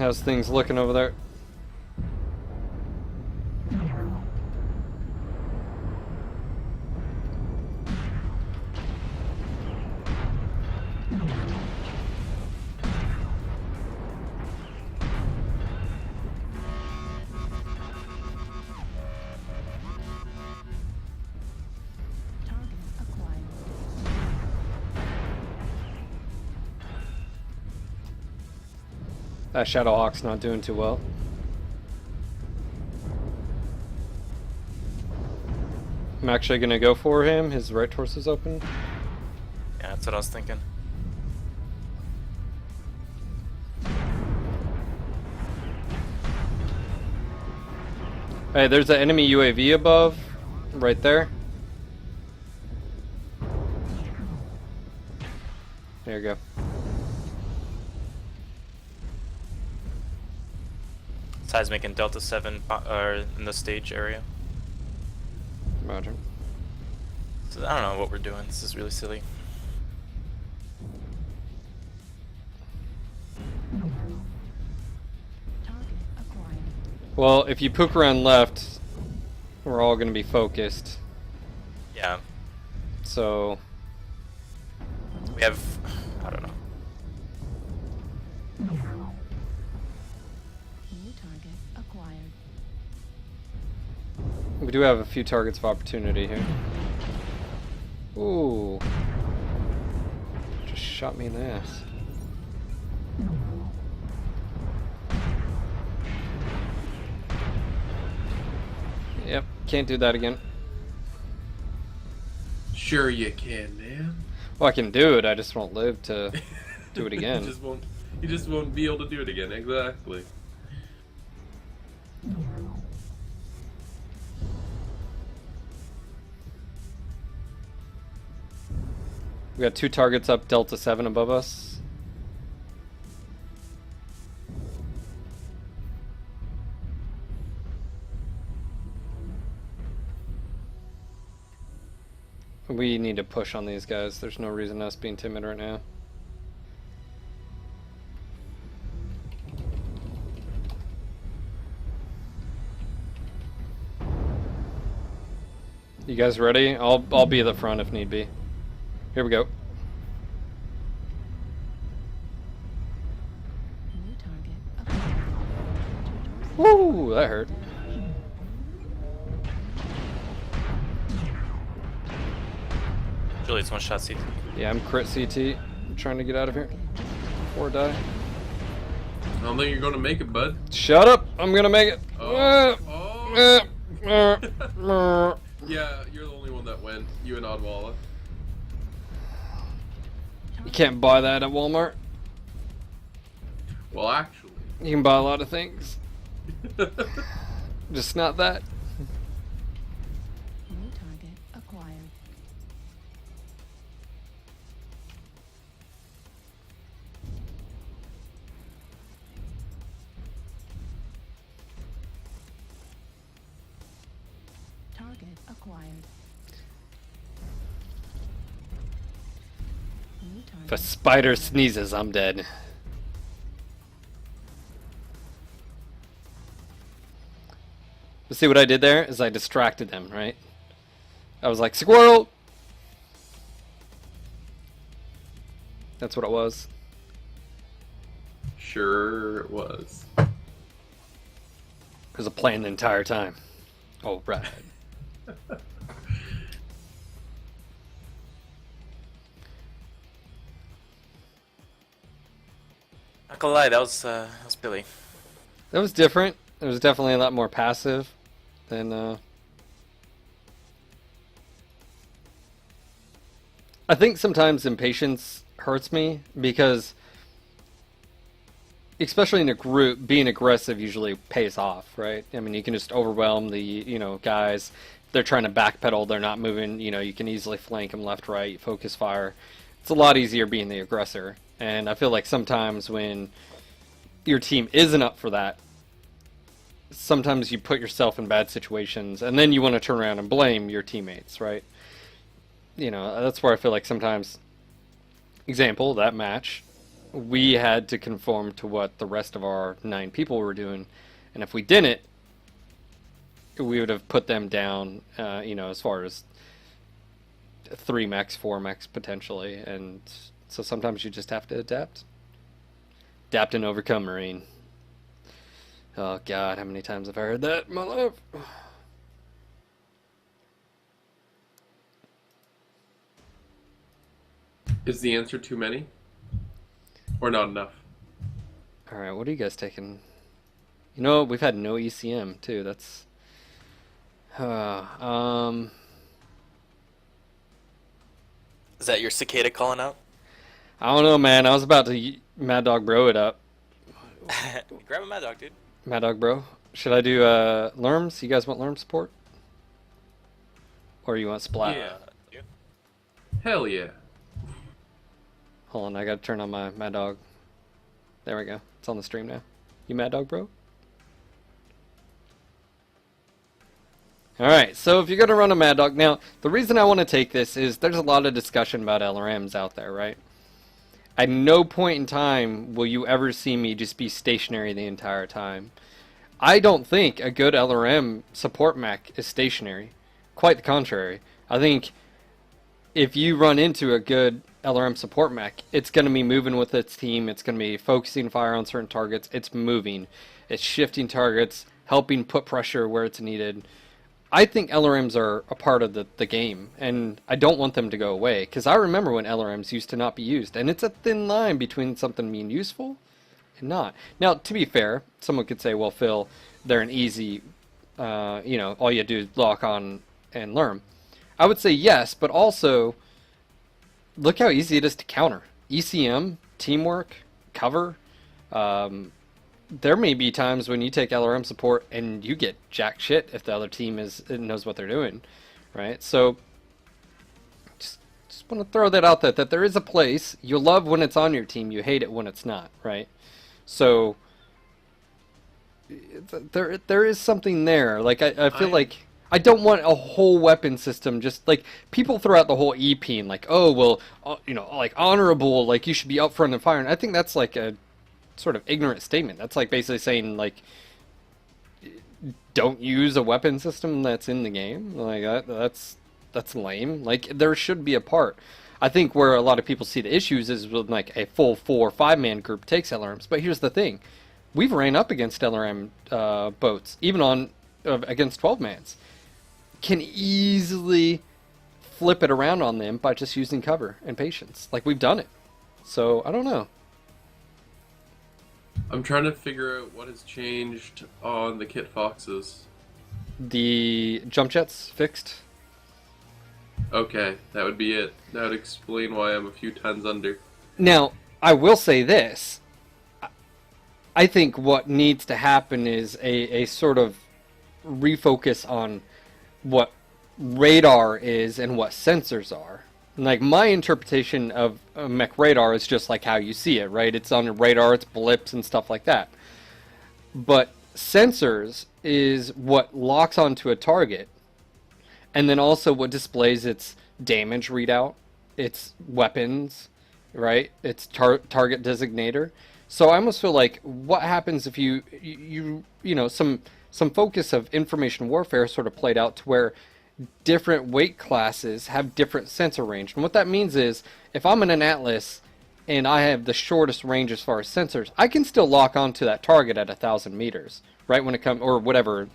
How's things looking over there? Target acquired. That Shadowhawk's not doing too well. I'm actually gonna go for him. His right torso's open. Yeah, that's what I was thinking. Hey, there's an enemy UAV above, right there. There you go. Seismic and Delta 7 are in the stage area. Roger. So I don't know what we're doing. This is really silly. Target acquired. Well, if you poke around left, we're all gonna be focused. Yeah, So, we have. I don't know. New target acquired. we do have a few targets of opportunity here. Ooh. Just shot me in the ass. Yep, can't do that again. Sure you can, man. Well, I can do it, I just won't live to do it again. You just won't be able to do it again, exactly. We got 2 targets up, Delta 7 above us. We need to push on these guys. There's no reason us being timid right now. You guys ready? I'll be at the front if need be. Here we go. New target acquired. Woo! That hurt. Juliet's one shot CT. Yeah, I'm crit CT. I'm trying to get out of here before I die. I don't think you're gonna make it, bud. Shut up! I'm gonna make it. Oh. Yeah, you're the only one that went. You and Oddwalla. You can't buy that at Walmart. Well, actually. You can buy a lot of things. Just not that. New target acquired. Target acquired. New target. If a spider sneezes, I'm dead. But see what I did there is I distracted them, right? I was like, squirrel! That's what it was. Sure it was. It was a plan the entire time. Oh, right. Not gonna lie, that was Billy. That was different. It was definitely a lot more passive than I think sometimes impatience hurts me because especially in a group, being aggressive usually pays off, right? I mean, you can just overwhelm the, guys. They're trying to backpedal, they're not moving, you can easily flank them left, right, focus fire. It's a lot easier being the aggressor. And I feel like sometimes when your team isn't up for that, sometimes you put yourself in bad situations and then you want to turn around and blame your teammates, right? That's where I feel like sometimes, example, that match we had to conform to what the rest of our 9 people were doing, and if we didn't, we would have put them down, as far as 3 mechs, 4 mechs potentially, and so sometimes you just have to adapt. Adapt and overcome, Marine. Oh God, how many times have I heard that in my life? Is the answer too many? Or not enough? Alright, what are you guys taking? We've had no ECM too, that's... Is that your cicada calling out? I don't know, man. I was about to Mad Dog Bro it up. Grab a Mad Dog, dude. Mad Dog Bro. Should I do Lerms? You guys want Lerm support? Or you want Splat? Yeah. You? Hell yeah. Hold on, I gotta turn on my Mad Dog. There we go. It's on the stream now. You Mad Dog Bro? Alright, so if you're gonna run a Mad Dog... Now, the reason I want to take this is there's a lot of discussion about LRMs out there, right? At no point in time will you ever see me just be stationary the entire time. I don't think a good LRM support mech is stationary. Quite the contrary. I think if you run into a good LRM support mech, it's going to be moving with its team, it's going to be focusing fire on certain targets, it's moving, it's shifting targets, helping put pressure where it's needed. I think LRMs are a part of the game, and I don't want them to go away, because I remember when LRMs used to not be used, and it's a thin line between something being useful and not. Now, to be fair, someone could say, well, Phil, they're an easy, all you do is lock on and learn. I would say yes, but also, look how easy it is to counter. ECM, teamwork, cover, there may be times when you take LRM support and you get jack shit if the other team knows what they're doing, right? So just want to throw that out there, that there is a place. You love when it's on your team, you hate it when it's not, right? So there is something there. Like I feel like I don't want a whole weapon system. Just like people throw out the whole EP and like, oh well, like honorable, like you should be up front and firing. I think that's like a sort of ignorant statement. That's like basically saying like don't use a weapon system that's in the game. Like that's lame. Like there should be a part. I think where a lot of people see the issues is when like a full 4 or 5 man group takes LRMs. But here's the thing. We've ran up against LRM boats, even on against 12 mans. Can easily flip it around on them by just using cover and patience. Like we've done it. So I don't know. I'm trying to figure out what has changed on the Kit Foxes. The jump jets fixed. Okay, that would be it. That would explain why I'm a few tons under. Now, I will say this. I think what needs to happen is a sort of refocus on what radar is and what sensors are. Like, my interpretation of a mech radar is just like how you see it, right? It's on a radar, it's blips and stuff like that. But sensors is what locks onto a target, and then also what displays its damage readout, its weapons, right? Its target designator. So I almost feel like what happens if you some focus of information warfare sort of played out to where different weight classes have different sensor range. And what that means is if I'm in an Atlas and I have the shortest range as far as sensors, I can still lock onto that target at 1,000 meters, right? When it comes, or whatever,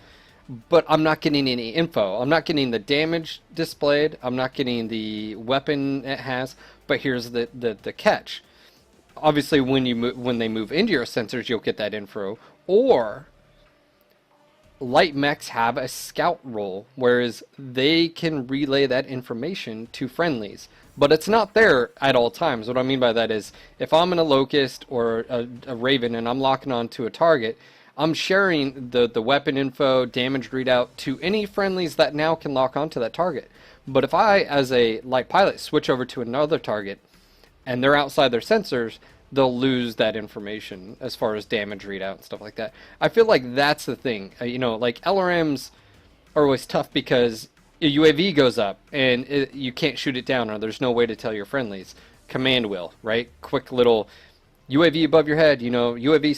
but I'm not getting any info. I'm not getting the damage displayed. I'm not getting the weapon it has. But here's the catch. Obviously, when they move into your sensors, you'll get that info. Or light mechs have a scout role, whereas they can relay that information to friendlies. But it's not there at all times. What I mean by that is, if I'm in a Locust or a Raven and I'm locking onto a target, I'm sharing the weapon info, damage readout to any friendlies that now can lock onto that target. But if I, as a light pilot, switch over to another target and they're outside their sensors, they'll lose that information as far as damage readout and stuff like that. I feel like that's the thing. Like LRMs are always tough because a UAV goes up and you can't shoot it down, or there's no way to tell your friendlies. Command will, right? Quick little UAV above your head, UAV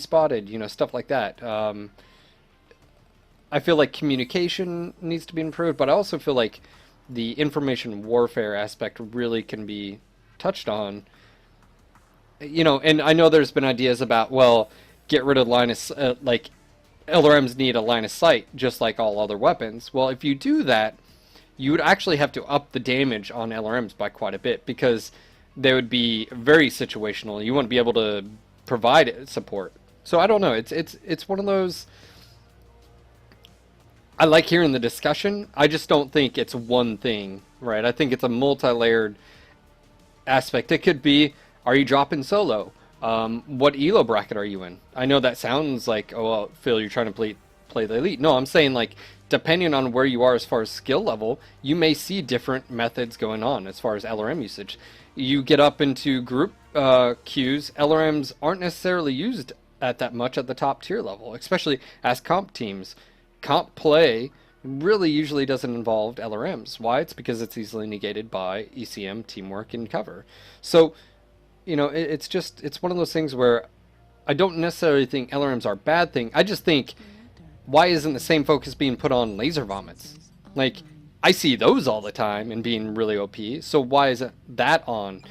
spotted, stuff like that. I feel like communication needs to be improved, but I also feel like the information warfare aspect really can be touched on. And I know there's been ideas about, well, get rid of line of like LRMs need a line of sight just like all other weapons. Well, if you do that, you would actually have to up the damage on LRMs by quite a bit because they would be very situational. You wouldn't be able to provide support. So I don't know. It's one of those. I like hearing the discussion. I just don't think it's one thing, right? I think it's a multi-layered aspect. It could be, are you dropping solo? What elo bracket are you in? I know that sounds like, oh, well, Phil, you're trying to play the elite. No, I'm saying, like, depending on where you are as far as skill level, you may see different methods going on as far as LRM usage. You get up into group queues, LRMs aren't necessarily used at that much at the top tier level, especially as comp teams. Comp play really usually doesn't involve LRMs. Why? It's because it's easily negated by ECM, teamwork, and cover. So, it's one of those things where I don't necessarily think LRMs are a bad thing. I just think, why isn't the same focus being put on laser vomits? Like, I see those all the time and being really OP, so why isn't that on?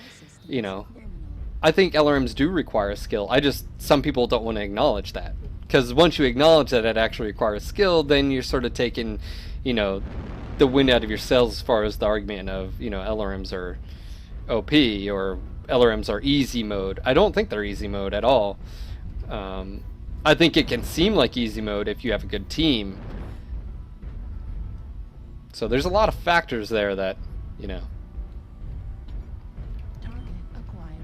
I think LRMs do require skill. Some people don't want to acknowledge that. Because once you acknowledge that it actually requires skill, then you're sort of taking, the wind out of your sails as far as the argument of, LRMs are OP or LRMs are easy mode. I don't think they're easy mode at all. I think it can seem like easy mode if you have a good team. So there's a lot of factors there that, Target acquired.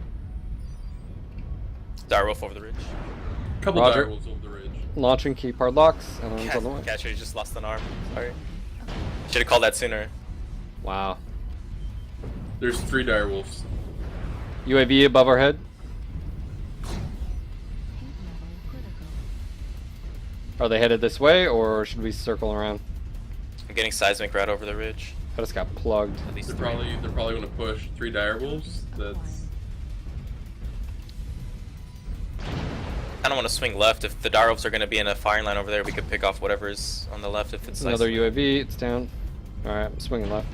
Direwolf over the ridge. Couple Roger. direwolves over the ridge. Launching key card locks. LRMs on the way. Catcher, you just lost an arm. Sorry. Should have called that sooner. Wow. There's 3 direwolves. UAV above our head. Heat level critical. Are they headed this way, or should we circle around? I'm getting seismic right over the ridge. I just got plugged. At least They're 3. probably going to push 3 direwolves. That's I don't want to swing left. If the direwolves are going to be in a firing line over there, we could pick off whatever's on the left if it's Another seismic. UAV. It's down. All right, I'm swinging left.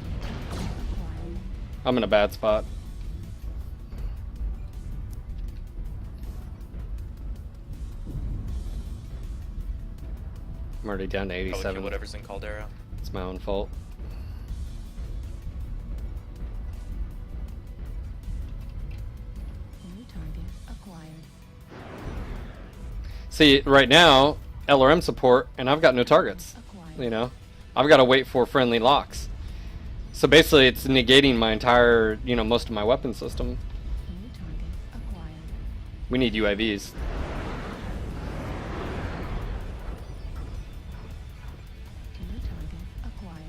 Acquired. I'm in a bad spot. I'm already down to Probably kill 87. whatever's in Caldera. It's my own fault. New target acquired. See, right now, LRM support, and I've got no targets. Acquired. I've got to wait for friendly locks. So basically, it's negating my entire, most of my weapon system. New target acquired. We need UAVs. New target acquired.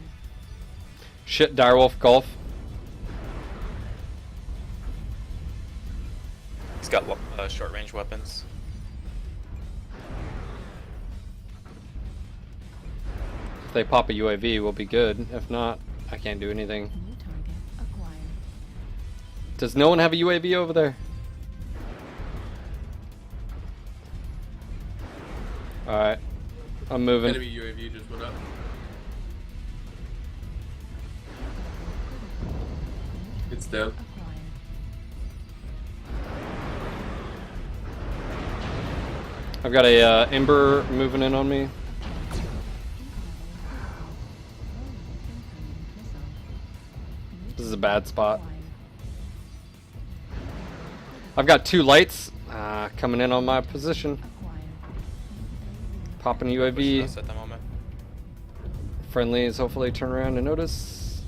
Shit, Direwolf, Golf. He's got short range weapons. If they pop a UAV, we'll be good. If not, I can't do anything. New target acquired. Does no one have a UAV over there? Alright. I'm moving. enemy UAV just went up. It's down. Acquired. I've got a Ember moving in on me. This is a bad spot. I've got 2 lights coming in on my position. Popping Pushing UAV. us at the moment. Friendlies hopefully turn around and notice.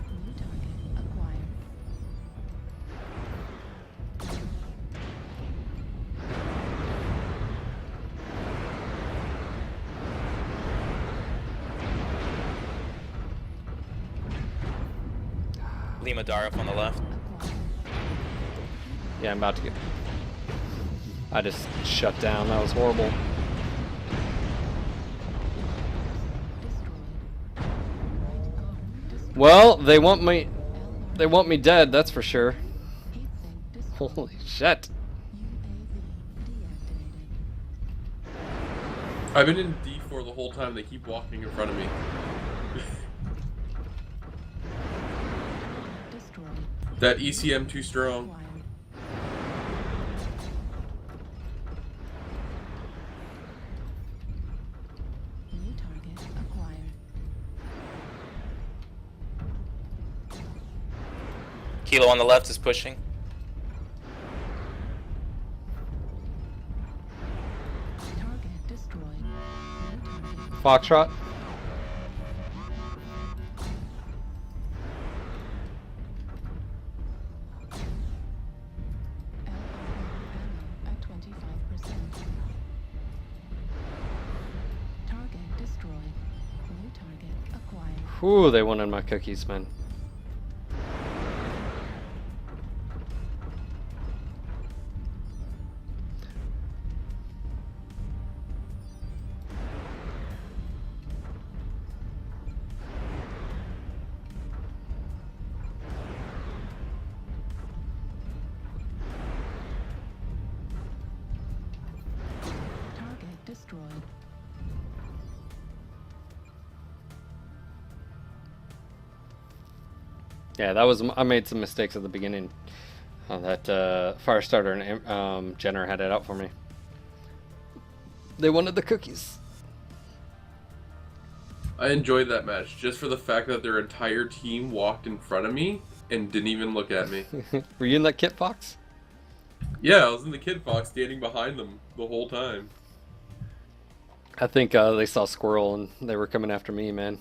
New target acquired. Lima Darif on the left. Acquired. Yeah, I'm about to get. I just shut down. That was horrible. Destroyed. Right guard destroyed. Well, they want me. They want me dead. That's for sure. Heat sink destroyed. Holy shit! UAV deactivated. I've been in D4 the whole time. They keep walking in front of me. Destroyed. That ECM too strong. Acquired. New target acquired. Kilo on the left is pushing. Target destroyed. New target. Foxtrot. LRR ammo at 25%. Target destroyed. New target acquired. Whew, they wanted my cookies, man. Target destroyed. Yeah, that was. I made some mistakes at the beginning. That Firestarter and Jenner had it out for me. They wanted the cookies. I enjoyed that match just for the fact that their entire team walked in front of me and didn't even look at me. Were you in that kit box? Yeah, I was in the Kid Fox standing behind them the whole time. I think they saw Squirrel and they were coming after me, man.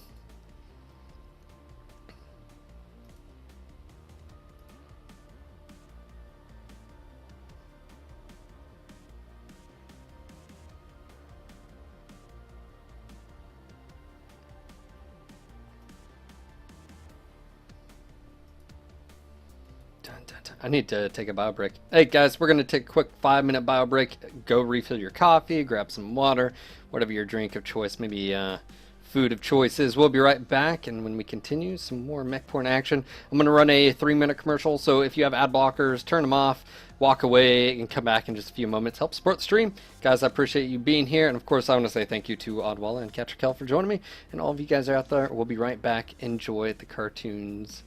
Dun, dun, dun. I need to take a bio break. Hey guys, we're going to take a quick 5-minute bio break. Go refill your coffee, grab some water, whatever your drink of choice, maybe food of choice is. We'll be right back, and when we continue, some more mech porn action. I'm going to run a 3-minute commercial, so if you have ad blockers, turn them off, walk away, and come back in just a few moments. Help support the stream. Guys, I appreciate you being here, and of course, I want to say thank you to Oddwalla and Catcher Kel for joining me, and all of you guys out there. We'll be right back. Enjoy the cartoons.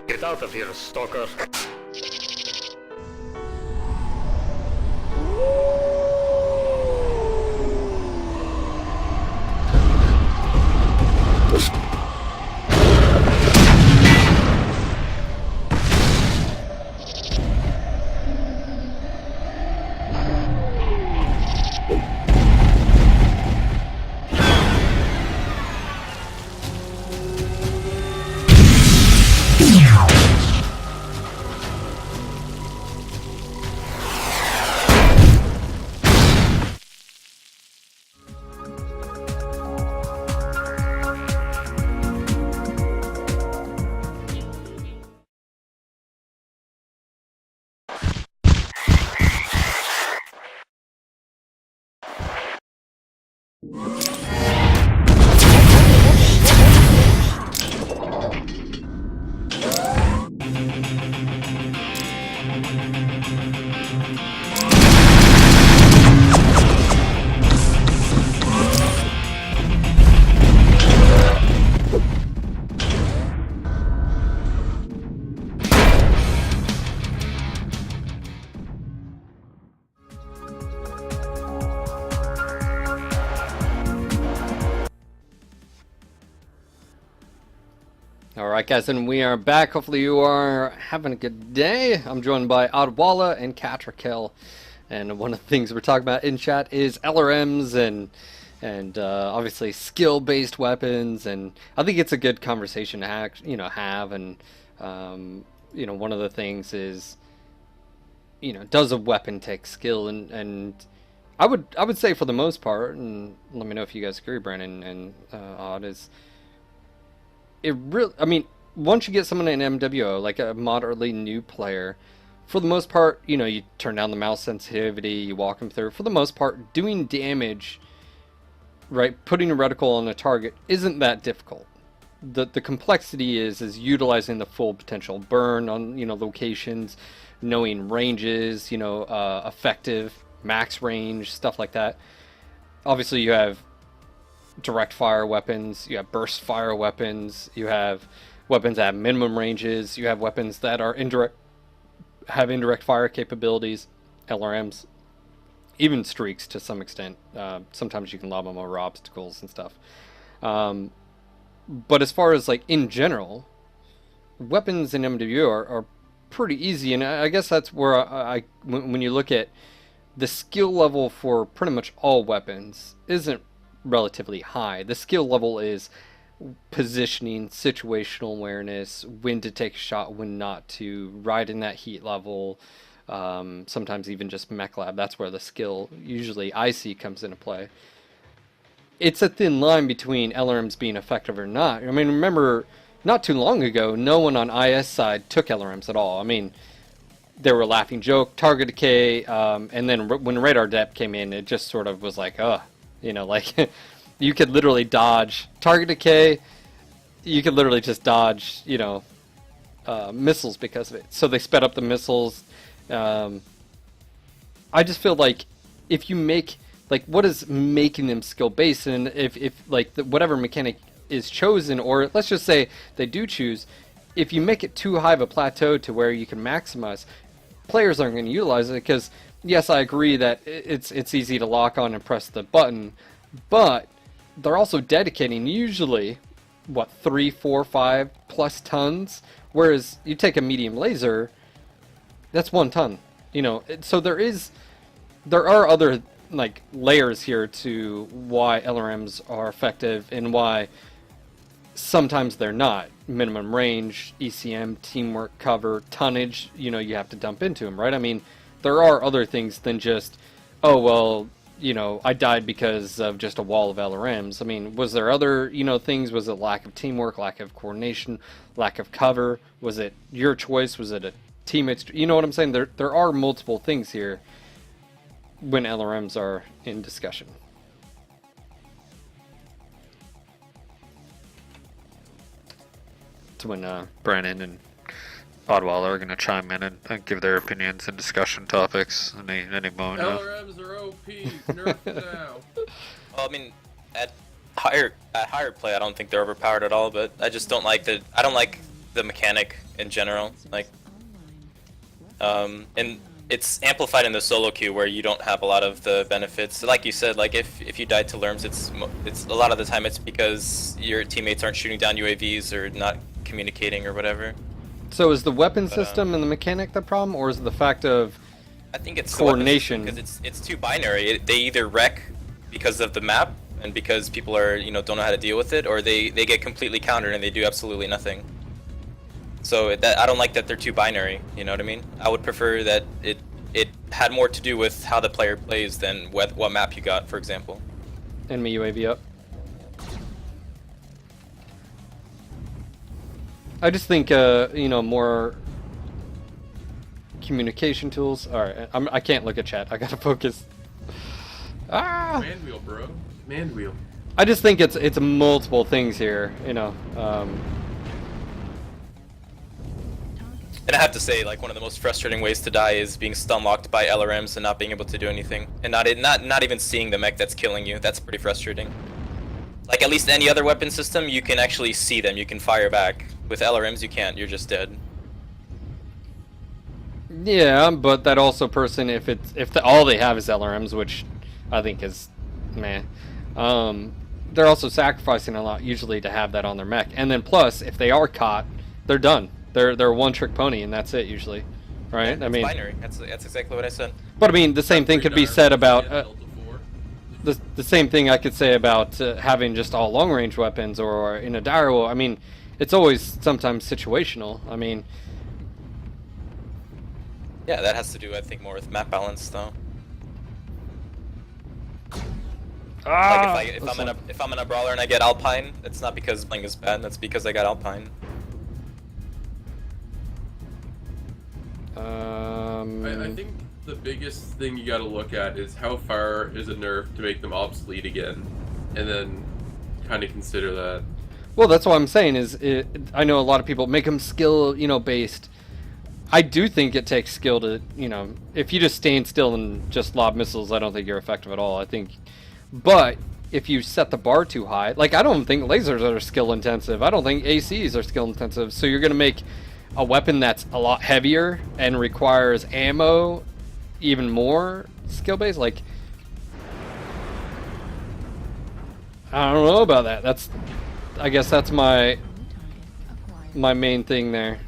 Get out of here, stalker. Alright guys, and we are back. Hopefully you are having a good day. I'm joined by Adwala and Katrakill. And one of the things we're talking about in chat is LRMs and obviously skill-based weapons. And I think it's a good conversation to have. And one of the things is, does a weapon take skill? And I would say for the most part, and let me know if you guys agree, Brandon and Odd, is it really, I mean, once you get someone in MWO, like a moderately new player, for the most part, you turn down the mouse sensitivity, you walk them through. For the most part, doing damage, right, putting a reticle on a target isn't that difficult. The complexity is utilizing the full potential burn on, locations, knowing ranges, effective, max range, stuff like that. Obviously, you have direct fire weapons, you have burst fire weapons, you have weapons that have minimum ranges, you have weapons that are have indirect fire capabilities, LRMs, even streaks to some extent. Sometimes you can lob them over obstacles and stuff. But as far as like in general, weapons in MWO are pretty easy, and I guess that's where when you look at the skill level for pretty much all weapons isn't relatively high. The skill level is positioning, situational awareness, when to take a shot, when not to, right in that heat level, sometimes even just mech lab. That's where the skill usually I see comes into play. It's a thin line between LRMs being effective or not. I mean, remember, not too long ago, no one on IS side took LRMs at all. I mean, they were a laughing joke, target decay, and then when radar depth came in, it just sort of was like, like you could literally dodge target decay. You could literally just dodge, missiles because of it. So they sped up the missiles. I just feel like if you make, like, what is making them skill based, and if like whatever mechanic is chosen, or let's just say they do choose, if you make it too high of a plateau to where you can maximize, players aren't going to utilize it because, yes, I agree that it's easy to lock on and press the button, but they're also dedicating usually, what, 3, 4, 5 plus tons, whereas you take a medium laser, that's 1 ton. So there are other like layers here to why LRMs are effective and why sometimes they're not. Minimum range, ECM, teamwork, cover, tonnage, you have to dump into them, right? I mean, there are other things than just, oh, well, I died because of just a wall of LRMs. I mean, was there other, things? Was it lack of teamwork, lack of coordination, lack of cover? Was it your choice? Was it a teammate's? You know what I'm saying? There are multiple things here when LRMs are in discussion. It's when Brandon and Oddwall are going to chime in and give their opinions and discussion topics any moment. LRMs are OP, nerf now. Well, I mean, at higher play, I don't think they're overpowered at all. But I just don't like the mechanic in general. Like, and it's amplified in the solo queue where you don't have a lot of the benefits. Like you said, like if you die to Lerms, it's a lot of the time it's because your teammates aren't shooting down UAVs or not communicating or whatever. So is the weapon system and the mechanic the problem, or is it the fact of I think it's coordination? Because it's too binary. They either wreck because of the map and because people are don't know how to deal with it, or they get completely countered and they do absolutely nothing. So I don't like that they're too binary. You know what I mean? I would prefer that it had more to do with how the player plays than what map you got, for example. Enemy UAV up. I just think more communication tools. All right, I can't look at chat. I gotta focus. Ah! Man wheel, bro. Man wheel. I just think it's multiple things here. And I have to say, like, one of the most frustrating ways to die is being stun locked by LRMs and not being able to do anything, and not even seeing the mech that's killing you. That's pretty frustrating. Like, at least any other weapon system, you can actually see them. You can fire back. With LRMs, you can't. You're just dead. Yeah, but that also person, if all they have is LRMs, which I think is, meh. They're also sacrificing a lot usually to have that on their mech, and then plus, if they are caught, they're done. They're a one-trick pony, and that's it usually, right? Yeah, I mean, binary. That's exactly what I said. But I mean, the same thing could be said about the same thing I could say about having just all long-range weapons or in a dire war. I mean, it's always sometimes situational. I mean, yeah, that has to do, I think, more with map balance, though. Like if I'm in a brawler and I get Alpine, it's not because playing is bad. That's because I got Alpine. I think the biggest thing you gotta look at is how far is a nerf to make them obsolete again, and then kind of consider that. Well, that's what I'm saying is I know a lot of people make them skill, based. I do think it takes skill to, if you just stand still and just lob missiles, I don't think you're effective at all. I think, but if you set the bar too high, like I don't think lasers are skill intensive. I don't think ACs are skill intensive. So you're gonna make a weapon that's a lot heavier and requires ammo even more skill based. Like, I don't know about that. I guess that's my main thing there.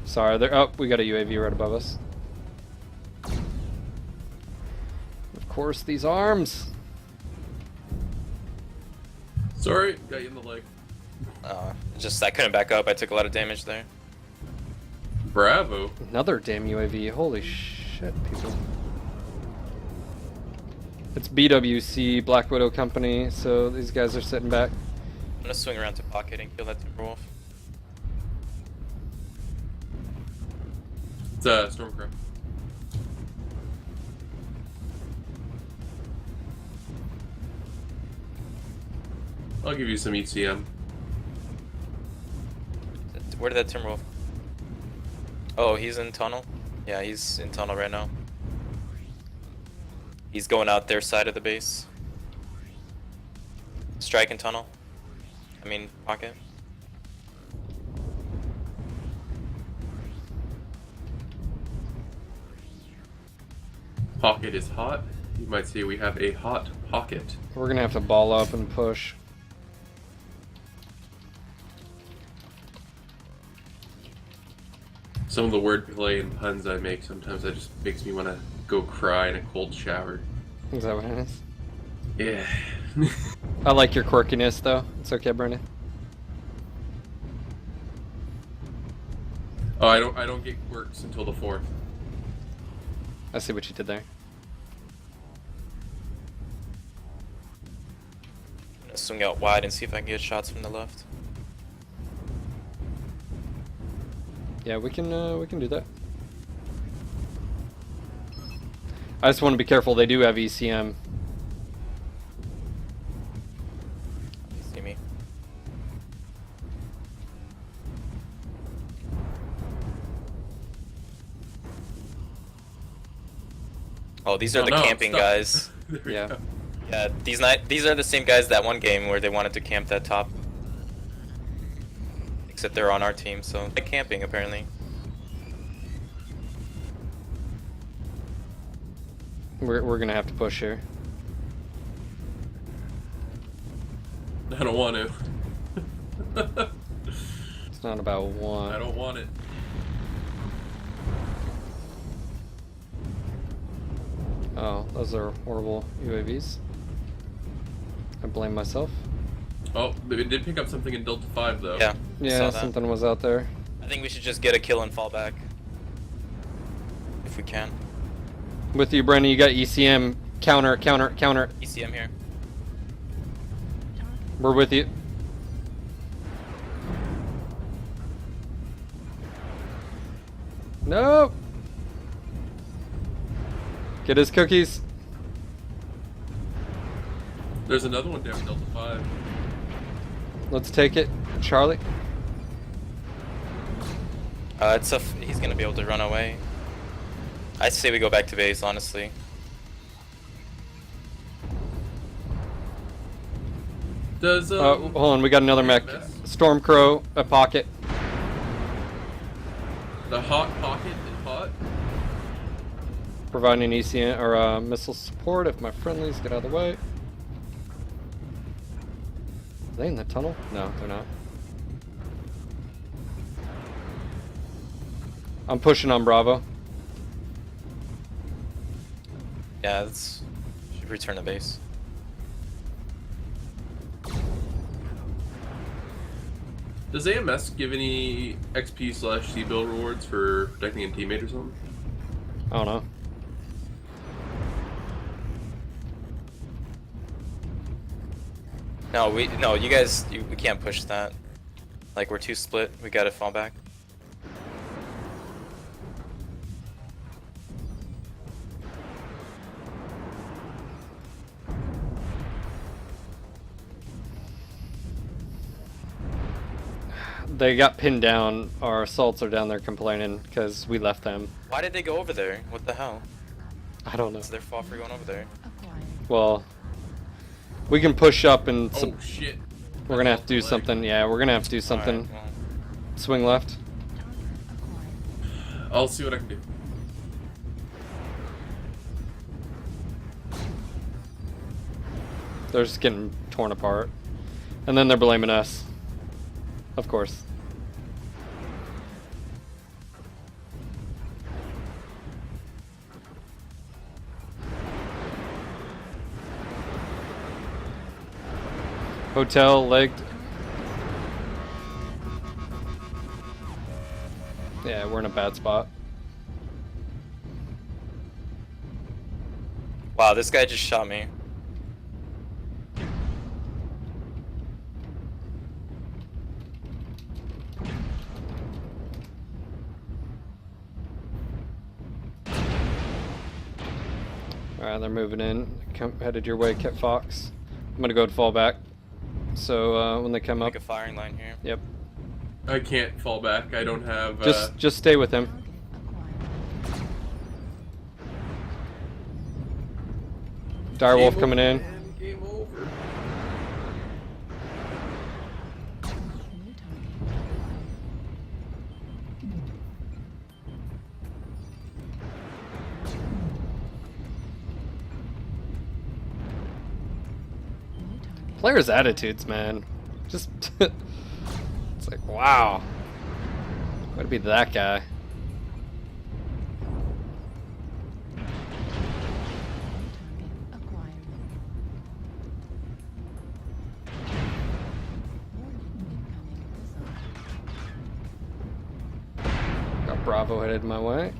Sorry, we got a UAV right above us. Of course, these arms. Sorry, got you in the leg. Just I couldn't back up. I took a lot of damage there. Bravo. Another damn UAV. Holy shit, people. It's BWC, Black Widow Company, so these guys are sitting back. I'm gonna swing around to pocket and kill that Timberwolf. It's Stormcrow. I'll give you some ECM. Where did that Timberwolf? Oh, he's in tunnel? Yeah, he's in tunnel right now. He's going out their side of the base. Strike in tunnel. I mean, pocket. Pocket is hot. You might say we have a hot pocket. We're gonna have to ball up and push. Some of the wordplay and puns I make sometimes that just makes me want to go cry in a cold shower. Is that what it is? Yeah. I like your quirkiness, though. It's okay, Brennan. Oh, I don't get quirks until the 4th. I see what you did there. I'm gonna swing out wide and see if I can get shots from the left. Yeah, we can do that. I just want to be careful. They do have ECM. You see me? Oh, these are the camping guys. Yeah. Yeah, these are the same guys that one game where they wanted to camp that top. Except they're on our team, so like camping apparently. We're gonna have to push here. I don't want to. It's not about one. I don't want it. Oh, those are horrible UAVs. I blame myself. Oh, they did pick up something in Delta 5 though. Yeah. Yeah, saw that. something was out there. I think we should just get a kill and fall back. If we can. With you, Brendan, you got ECM. Counter. ECM here. We're with you. No! Get his cookies. There's another one down in Delta 5. Let's take it, Charlie. He's gonna be able to run away. I say we go back to base, honestly. Does Hold on, we got another mech. MS? Stormcrow, a pocket. the hot pocket and hot? Providing ECN or missile support if my friendlies get out of the way. Are they in the tunnel? No, they're not. I'm pushing on Bravo. Yeah, let's should return to base. Does AMS give any XP/C-bill rewards for protecting a teammate or something? I don't know. No, you guys, we can't push that. Like, we're too split. We gotta fall back. They got pinned down. Our assaults are down there complaining because we left them. Why did they go over there? What the hell? I don't know. It's their fault for going over there. Acquired. Well, we can push up and Oh shit. we're gonna have to do something. Yeah, we're gonna have to do something. Alright, well, Swing left. Acquired. I'll see what I can do. They're just getting torn apart. And then they're blaming us. Of course. Hotel legged. Yeah, we're in a bad spot. wow, this guy just shot me. Alright, they're moving in. Headed your way, Kit Fox. I'm gonna go to fall back. So when they come up, Make a firing line here. yep. I can't fall back. I don't have. Just stay with him. Target acquired. Direwolf coming in. And game over. New target. New target. Players' attitudes, man. Just it's like, wow. Way to be that guy. New target acquired. Warning, incoming missile. Got Bravo headed my way.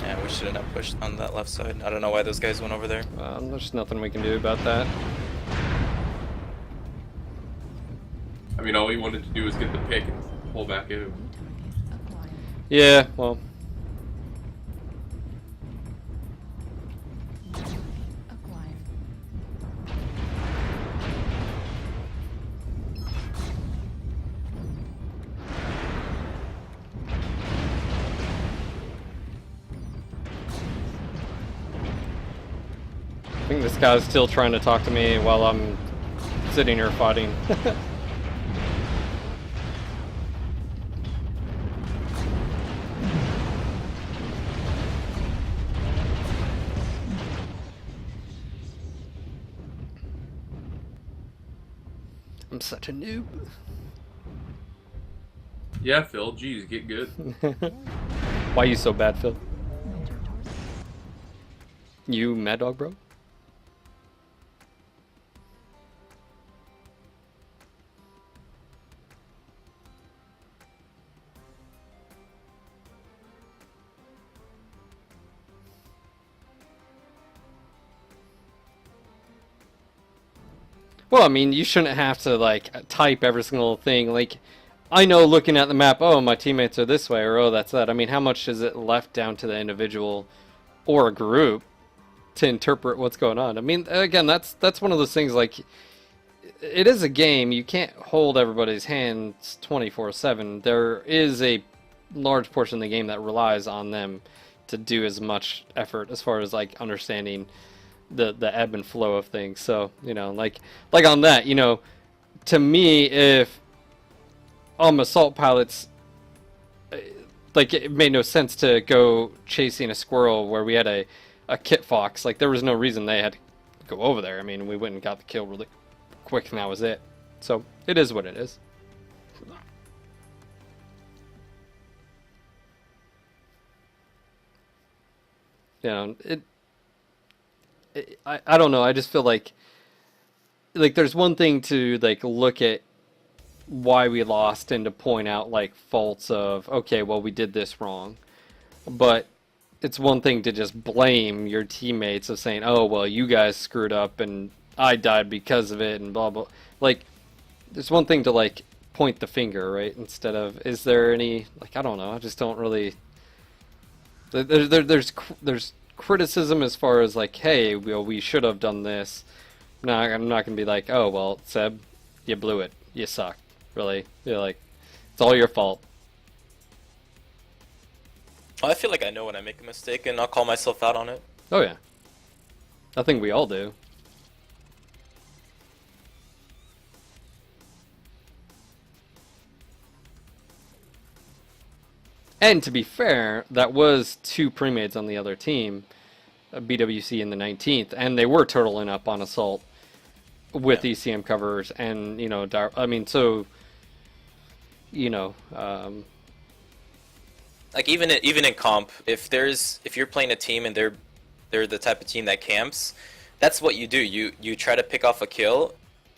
Yeah, we shouldn't have pushed on that left side. I don't know why those guys went over there. There's nothing we can do about that. I mean, all we wanted to do was get the pick and pull back in. New target acquired. Yeah, well, New target acquired. I think This guy's still trying to talk to me while I'm sitting here fighting. I'm such a noob. Yeah, Phil. Geez, get good. Why you so bad, Phil? Major torso. You Mad Dog Bro? Well, I mean, you shouldn't have to, like, type every single thing. Like, I know looking at the map, oh, my teammates are this way, or oh, that's that. I mean, how much is it left down to the individual or a group to interpret what's going on? I mean, again, that's one of those things, like, it is a game. You can't hold everybody's hands 24/7. There is a large portion of the game that relies on them to do as much effort as far as, like, understanding the ebb and flow of things. So, you know, like on that, you know, to me, if assault pilots, like, it made no sense to go chasing a squirrel where we had a kit fox. Like, there was no reason they had to go over there. I mean, we went and got the kill really quick and that was it. So it is what it is. You know, I don't know. I just feel like there's one thing to, like, look at why we lost and to point out, like, faults of, okay, well, we did this wrong. But it's one thing to just blame your teammates of saying, oh, well, you guys screwed up and I died because of it and blah, blah. Like, there's one thing to, like, point the finger, right? Instead of, is there any, like, I don't know. I just don't really... There's criticism as far as, like, hey, well, we should have done this. No, I'm not gonna be like, oh, well, Seb, you blew it, you suck, really. You're like, it's all your fault. Well, I feel like I know when I make a mistake, and I'll call myself out on it. Oh yeah, I think we all do. And to be fair, that was 2 premates on the other team, BWC in the 19th, and they were turtling up on assault with ECM covers, and, you know, I mean, so, you know, like, even in comp, if you're playing a team and they're the type of team that camps, that's what you do. You try to pick off a kill,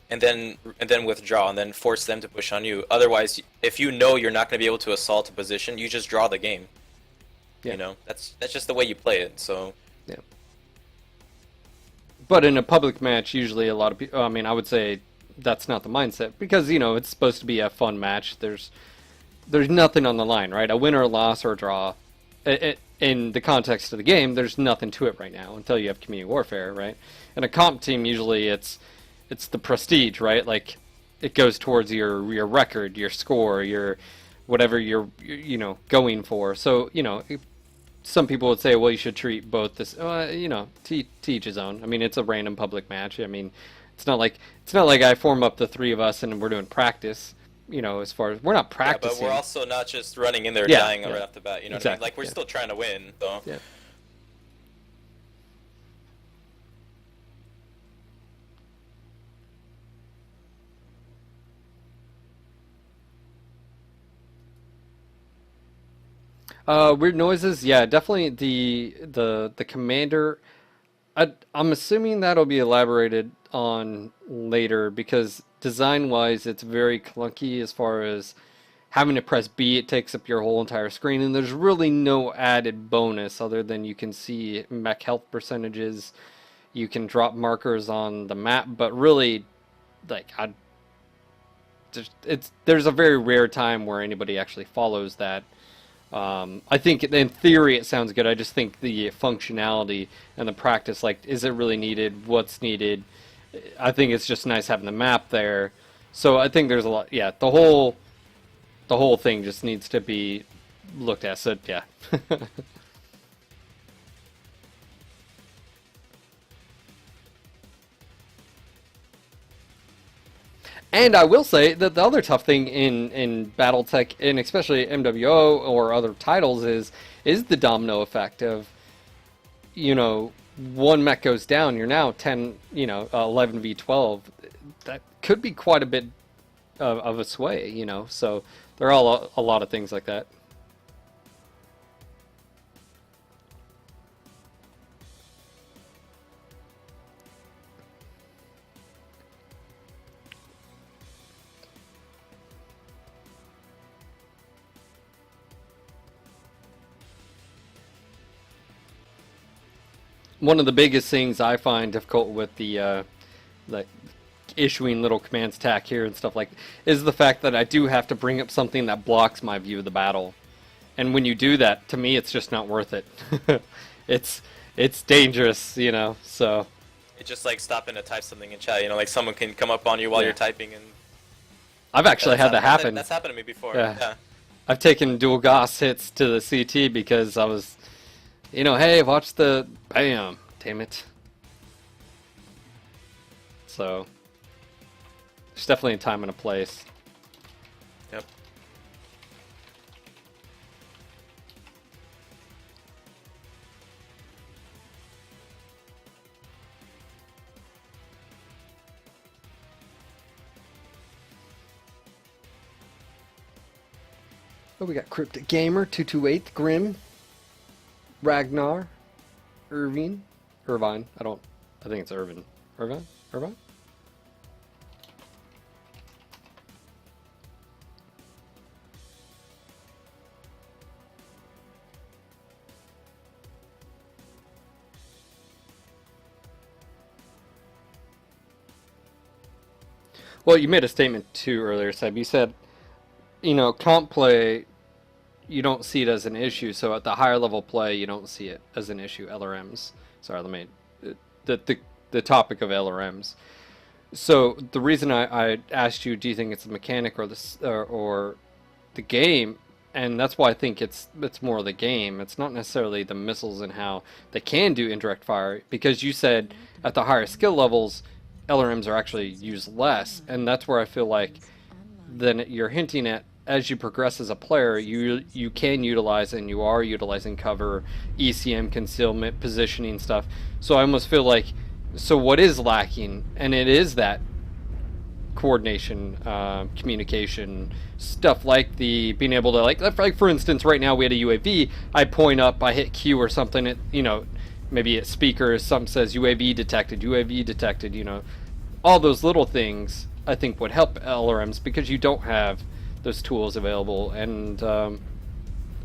and then withdraw, and then force them to push on you. Otherwise, if you know you're not going to be able to assault a position, you just draw the game. Yeah. You know, that's just the way you play it. So yeah. But in a public match, usually a lot of people, I mean, I would say that's not the mindset, because, you know, it's supposed to be a fun match. There's nothing on the line, right? A win or a loss or a draw. In the context of the game, there's nothing to it right now until you have community warfare, right? In a comp team, usually it's the prestige, right? Like, it goes towards your record, your score, your whatever you're you know, going for. So, you know, some people would say, well, you should treat both this, you know, to each his own. I mean, it's a random public match. I mean, it's not like I form up the 3 of us and we're doing practice. You know, as far as we're not practicing. Yeah, but we're also not just running in there dying right off the bat. You know what I mean? Like, we're still trying to win, so. Yeah. Weird noises, yeah, definitely the commander. I'm assuming that'll be elaborated on later, because design-wise, it's very clunky as far as having to press B. It takes up your whole entire screen, and there's really no added bonus other than you can see mech health percentages. You can drop markers on the map, but really, like, there's a very rare time where anybody actually follows that. I think in theory it sounds good. I just think the functionality and the practice, like, is it really needed? What's needed? I think it's just nice having the map there. So I think there's a lot. Yeah, the whole thing just needs to be looked at. So yeah. And I will say that the other tough thing in BattleTech, and especially MWO or other titles, is the domino effect of, one mech goes down, you're now 10, 11v12. That could be quite a bit of a sway, So there are a lot of things like that. One of the biggest things I find difficult with the issuing little commands tack here and stuff like is the fact that I do have to bring up something that blocks my view of the battle. And when you do that, to me, it's just not worth it. It's dangerous, so. It's just like stopping to type something in chat, like someone can come up on you while you're typing, and I've actually had that happen. That's happened to me before. Yeah. Yeah. I've taken dual Goss hits to the CT because I was, hey, watch the bam, damn it. So, there's definitely a time and a place. Yep. Oh, we got Cryptic Gamer, 228, Grim, Ragnar, Irvine, I think it's Irvine. Irvine? Well, you made a statement too earlier, Seb. You said, comp play, you don't see it as an issue. So at the higher level play, you don't see it as an issue. LRMs. Sorry, the topic of LRMs. So the reason I asked you, do you think it's the mechanic or the game? And that's why I think it's more the game. It's not necessarily the missiles and how they can do indirect fire, because you said at the higher skill levels, LRMs are actually used less, and that's where I feel like then you're hinting at, as you progress as a player, you can utilize and you are utilizing cover, ECM, concealment, positioning stuff. So I almost feel like, so what is lacking? And it is that coordination, communication, stuff like the being able to, like for instance, right now we had a UAV, I point up, I hit Q or something, it, maybe at speakers, something says UAV detected, all those little things I think would help LRMs, because you don't have those tools available, and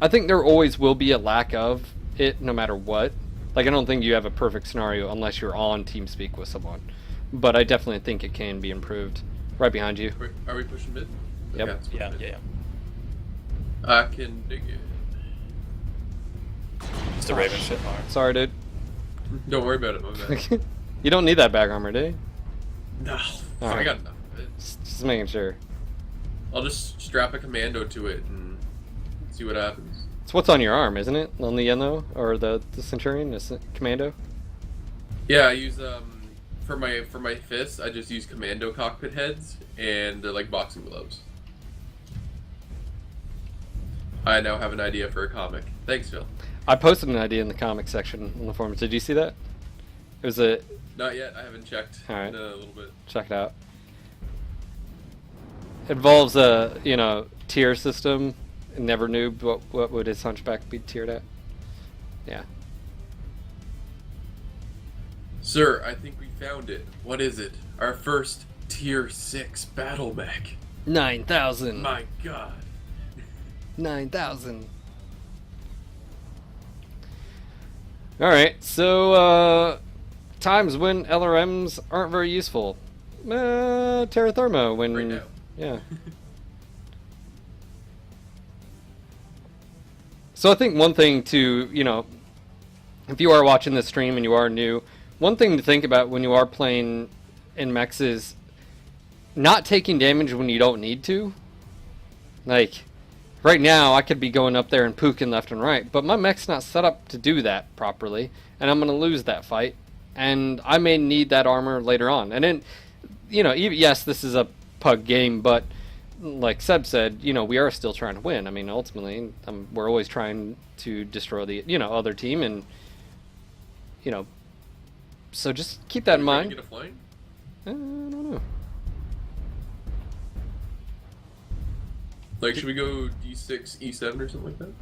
I think there always will be a lack of it no matter what. Like, I don't think you have a perfect scenario unless you're on TeamSpeak with someone, but I definitely think it can be improved. Right behind you. Wait, are we pushing mid? Yep. Okay, let's push mid. Yeah. I can dig it. It's the Raven shit. Sorry, dude. Don't worry about it, my bad. You don't need that back armor, do you? No, I Alright. got enough. Just making sure. I'll just strap a commando to it and see what happens. It's what's on your arm, isn't it? On the Yeno or the Centurion, the Commando. Yeah, I use for my fists, I just use commando cockpit heads, and they're like boxing gloves. I now have an idea for a comic. Thanks, Phil. I posted an idea in the comic section on the forums. Did you see that? It was a. Not yet. I haven't checked. Alright. In a little bit. Check it out. It involves a tier system. Never knew what would his hunchback be tiered at. Yeah. Sir, I think we found it. What is it? Our first tier 6 battle mech. 9,000. My god. 9,000. Alright, so times when LRMs aren't very useful. Terra Thermo when Right now. Yeah. So I think one thing to, if you are watching this stream and you are new, one thing to think about when you are playing in mechs is not taking damage when you don't need to. Like, right now I could be going up there and pooking left and right, but my mech's not set up to do that properly, and I'm going to lose that fight, and I may need that armor later on. And then, yes, this is a pug game, but like Seb said, you know, we are still trying to win. I mean, ultimately, we're always trying to destroy the, you know, other team, and you know, so just keep that in Are you trying to mind. get a flying? I don't know. Like, should we go D6, E7 or something like that?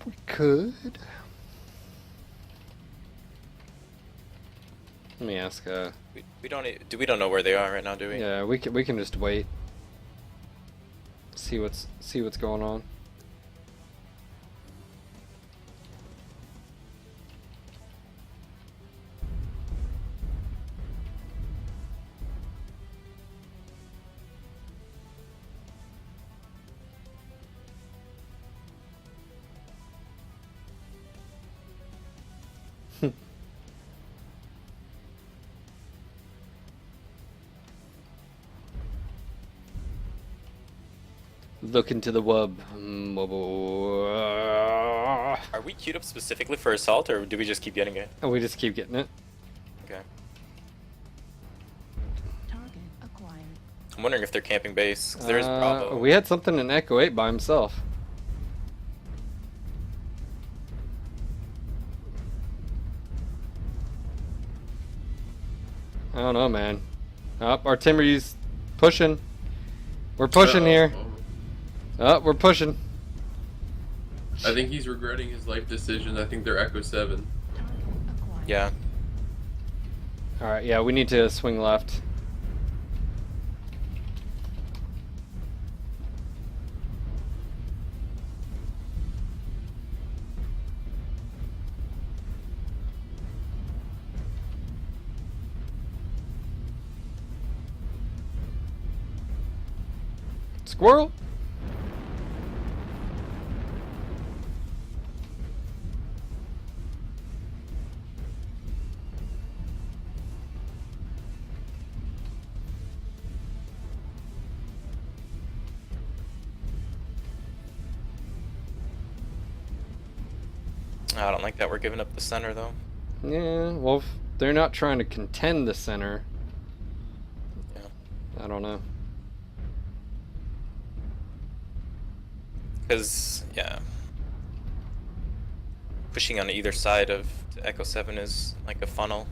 We could. Let me ask. We don't know where they are right now, do we? Yeah, we can just wait. See what's going on. Look into the wub. Are we queued up specifically for assault, or do we just keep getting it? And we just keep getting it. Okay. Target acquired. I'm wondering if they're camping base, because there is Bravo. We had something in Echo 8 by himself. I don't know, man. Artillery's pushing. We're pushing here. We're pushing. I think he's regretting his life decision. I think they're Echo 7. Target acquired. Yeah. Alright, yeah, we need to swing left. Squirrel! I don't like that we're giving up the center, though. Yeah, well, if they're not trying to contend the center. Yeah. I don't know. Because, yeah. Pushing on either side of Echo 7 is like a funnel.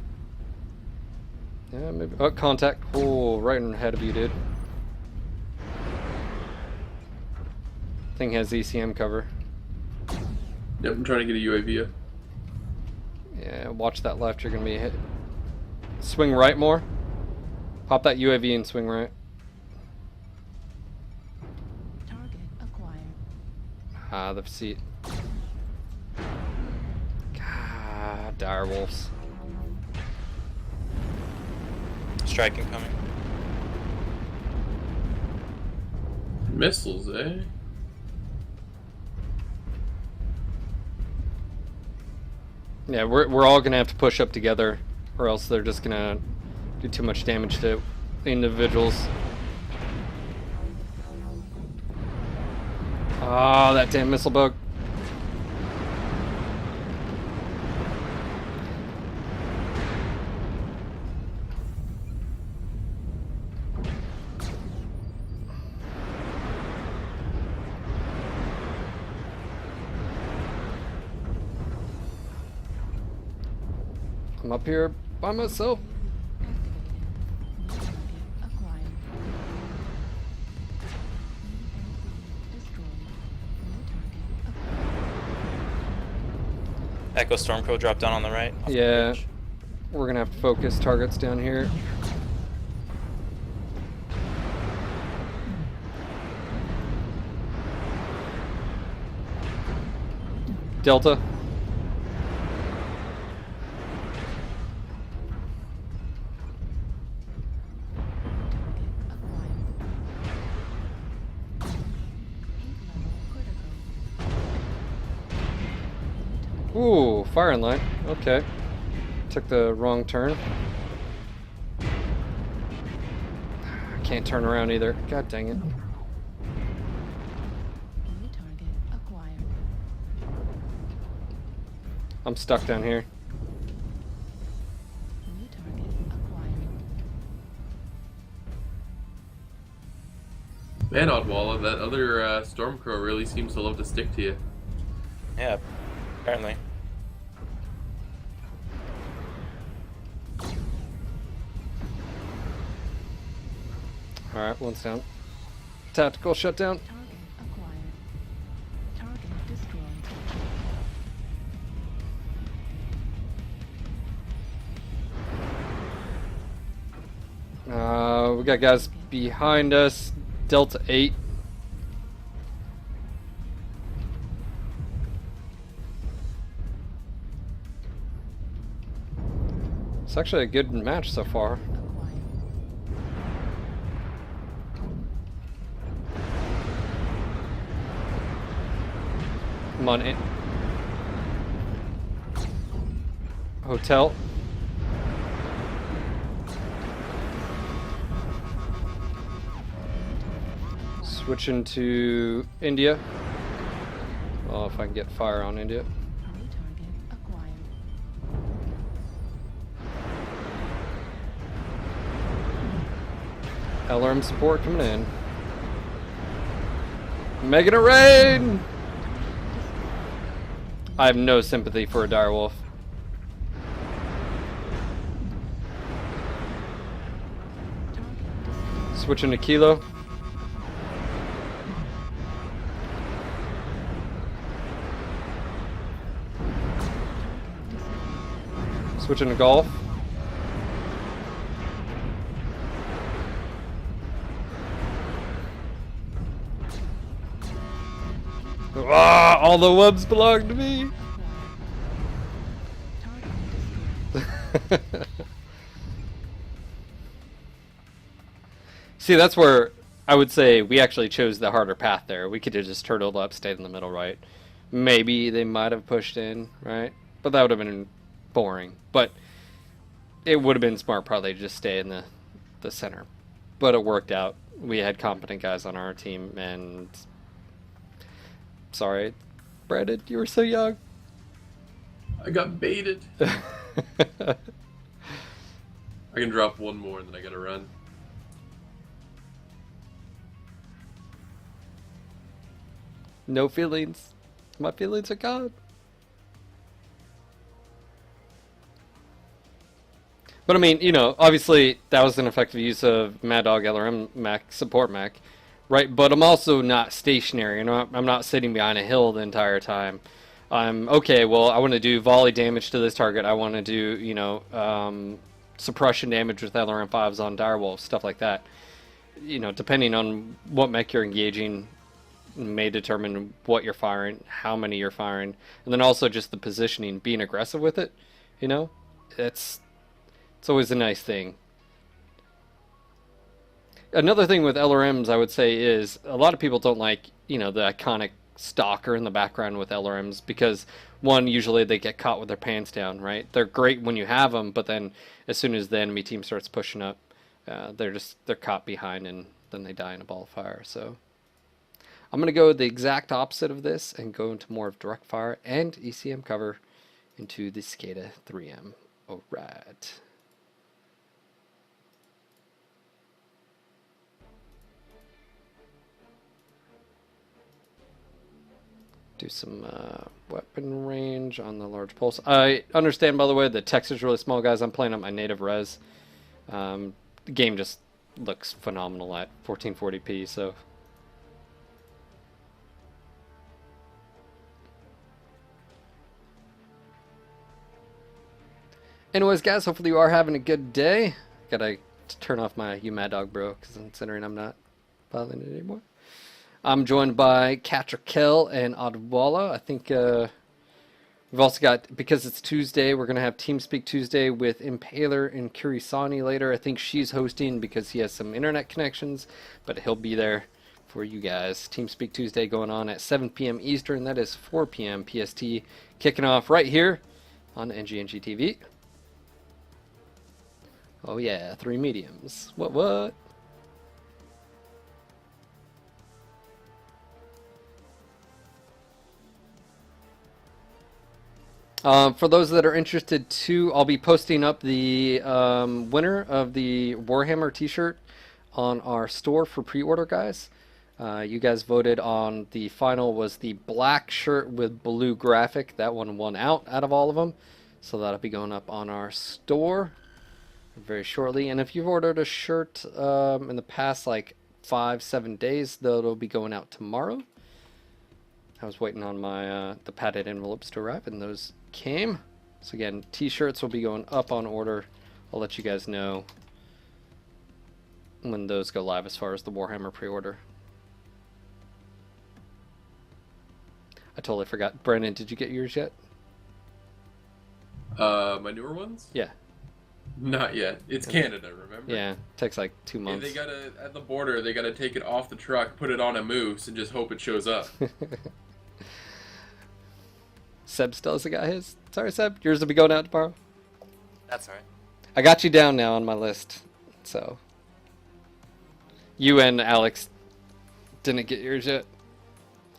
Yeah, maybe. Oh, contact. Oh, right ahead of you, dude. Thing has ECM cover. Yep, I'm trying to get a UAV up. Yeah, watch that left. You're gonna be hit. Swing right more. Pop that UAV and swing right. Target acquired. Ah, the seat. God, dire wolves. Strike incoming. Missiles, eh? Yeah, we're all gonna have to push up together, or else they're just gonna do too much damage to individuals. Ah, that damn missile bug. I'm up here by myself. Activated. New target acquired. Destroyed. New target acquired. Echo Stormcrow dropped down on the right. off the Yeah, bridge. we're gonna have to focus targets down here. Delta. Ooh, firing line. Okay. Took the wrong turn. Can't turn around either. God dang it. New target acquired. I'm stuck down here. New target acquired. Man, Oddwalla, that other Stormcrow really seems to love to stick to you. Yeah, apparently. Alright, one's down. Tactical shutdown. Target acquired. Target destroyed. We got guys behind us. Delta 8. It's actually a good match so far. Acquired. Come on in. Hotel. Switching to India. Well, if I can get fire on India. New target acquired. LRM support coming in. Making it rain! I have no sympathy for a direwolf. Switching to Kilo. Switching to Golf. Ah, all the webs belong to me. See, that's where I would say we actually chose the harder path there. We could have just turtled up, stayed in the middle, right? Maybe they might have pushed in, right? But that would have been boring. But it would have been smart probably to just stay in the center. But it worked out. We had competent guys on our team, and sorry, Brandon, you were so young. I got baited. I can drop one more and then I gotta run. No feelings. My feelings are gone. But I mean, you know, obviously that was an effective use of Mad Dog LRM mech, support mech, right? But I'm also not stationary. I'm not sitting behind a hill the entire time. I'm okay. Well, I want to do volley damage to this target. I want to do, you know, suppression damage with LRM 5s on direwolves, stuff like that. You know, depending on what mech you're engaging, may determine what you're firing, how many you're firing, and then also just the positioning, being aggressive with it. You know, it's always a nice thing. Another thing with LRMs, I would say, is a lot of people don't like, you know, the iconic stalker in the background with LRMs because, one, usually they get caught with their pants down, right? They're great when you have them, but then as soon as the enemy team starts pushing up, they're caught behind and then they die in a ball of fire. So I'm going to go the exact opposite of this and go into more of direct fire and ECM cover into the Cicada 3M. All right. Do some weapon range on the large pulse. I understand, by the way, the text is really small, guys. I'm playing on my native res. The game just looks phenomenal at 1440p, so... Anyways, guys, hopefully you are having a good day. Gotta turn off my "you mad dog, bro," because considering I'm not following it anymore. I'm joined by Catcher Kell and Oddwalla. I think we've also got, because it's Tuesday, we're going to have TeamSpeak Tuesday with Impaler and Kurisani later. I think she's hosting because he has some internet connections, but he'll be there for you guys. TeamSpeak Tuesday going on at 7 p.m. Eastern. That is 4 p.m. PST. Kicking off right here on NGNG TV. Oh yeah, 3 mediums. What? For those that are interested too, I'll be posting up the winner of the Warhammer t-shirt on our store for pre-order, guys. You guys voted on the final was the black shirt with blue graphic. That one won out of all of them. So that'll be going up on our store very shortly. And if you've ordered a shirt in the past like 5-7 days, that'll be going out tomorrow. I was waiting on my the padded envelopes to arrive, and those came. So again, t-shirts will be going up on order. I'll let you guys know when those go live as far as the Warhammer pre-order. I totally forgot. Brandon, did you get yours yet? My newer ones? Yeah. Not yet. It's Canada, remember? Yeah, takes like 2 Yeah, months. they gotta, at the border, they gotta take it off the truck, put it on a moose, and just hope it shows up. Seb still hasn't got his. Sorry, Seb. Yours will be going out tomorrow. That's alright. I got you down now on my list. So. You and Alex didn't get yours yet.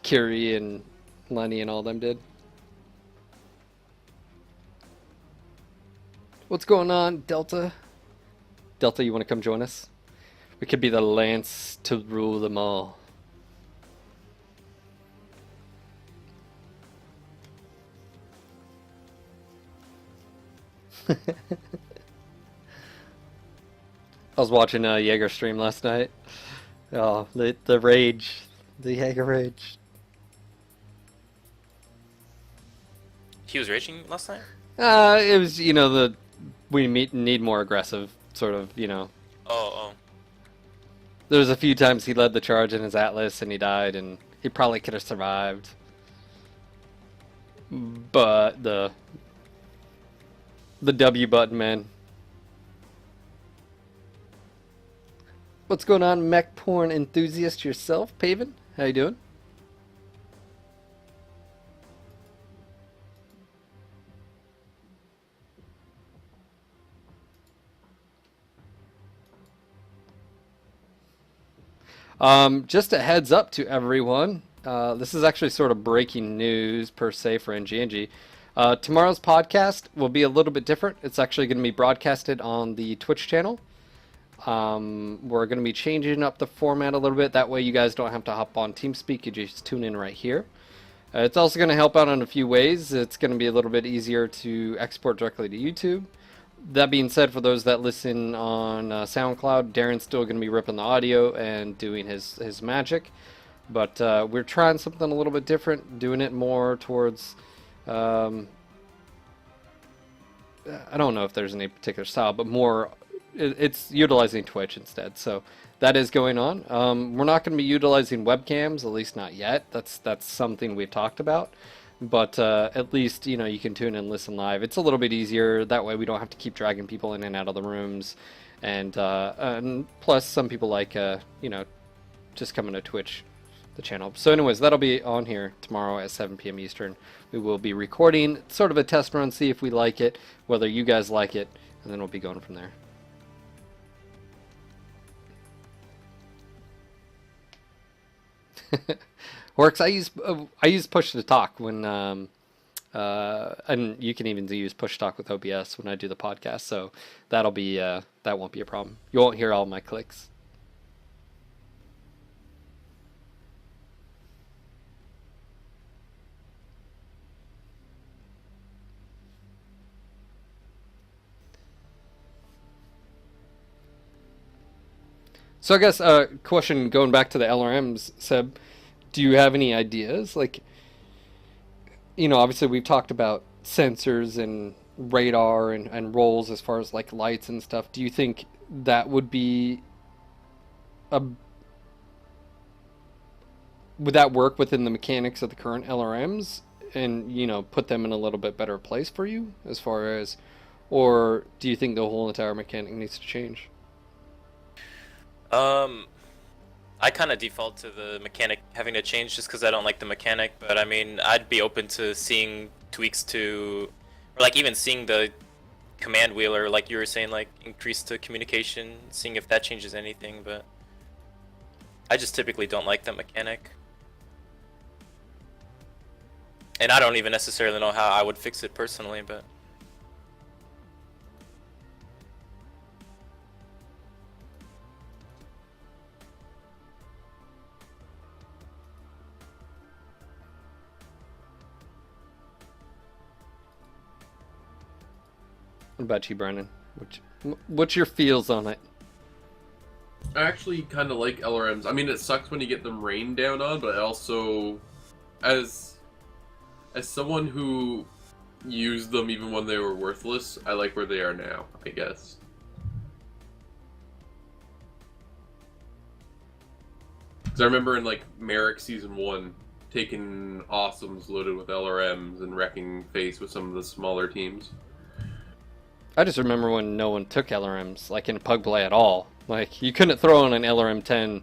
Kiri and Lenny and all them did. What's going on, Delta? Delta, you want to come join us? We could be the lance to rule them all. I was watching a Jaeger stream last night. Oh, the rage. The Jaeger rage. He was raging last night? It was, you know, we need more aggressive, sort of, you know. Oh. There was a few times he led the charge in his Atlas and he died, and he probably could have survived. But the W button, man. What's going on, mech porn enthusiast yourself, Paven? How you doing? Just a heads up to everyone. This is actually sort of breaking news per se for NGNG. Tomorrow's podcast will be a little bit different. It's actually going to be broadcasted on the Twitch channel. We're going to be changing up the format a little bit. That way you guys don't have to hop on TeamSpeak. You just tune in right here. It's also going to help out in a few ways. It's going to be a little bit easier to export directly to YouTube. That being said, for those that listen on SoundCloud, Darren's still going to be ripping the audio and doing his magic. But we're trying something a little bit different, doing it more towards... I don't know if there's any particular style, but more... It's utilizing Twitch instead. So that is going on. We're not going to be utilizing webcams, at least not yet. That's something we've talked about. But at least, you know, you can tune in and listen live. It's a little bit easier. That way we don't have to keep dragging people in and out of the rooms. And plus, some people like, you know, just coming to Twitch, the channel. So anyways, that'll be on here tomorrow at 7 p.m. Eastern. We will be recording sort of a test run, see if we like it, whether you guys like it, and then we'll be going from there. Works. I use push to talk when and you can even use push talk with OBS when I do the podcast, so that'll be that won't be a problem. You won't hear all my clicks. So I guess question going back to the LRMs, Seb, do you have any ideas? Like, you know, obviously we've talked about sensors and radar and roles as far as like lights and stuff. Do you think that would be would that work within the mechanics of the current LRMs and, you know, put them in a little bit better place for you as far as, or do you think the whole entire mechanic needs to change? I kind of default to the mechanic having to change just because I don't like the mechanic, but I mean, I'd be open to seeing tweaks to, or like even seeing the command wheel, or like you were saying, like increase the communication, seeing if that changes anything, but I just typically don't like that mechanic. And I don't even necessarily know how I would fix it personally, but... What about you, Brennan? What's your feels on it? I actually kind of like LRMs. I mean, it sucks when you get them rained down on, but also, as someone who used them even when they were worthless, I like where they are now, I guess. Because I remember in, like, Merrick Season 1, taking Awesomes loaded with LRMs and wrecking face with some of the smaller teams. I just remember when no one took LRMs, like in Pug Play at all. Like, you couldn't throw on an LRM-10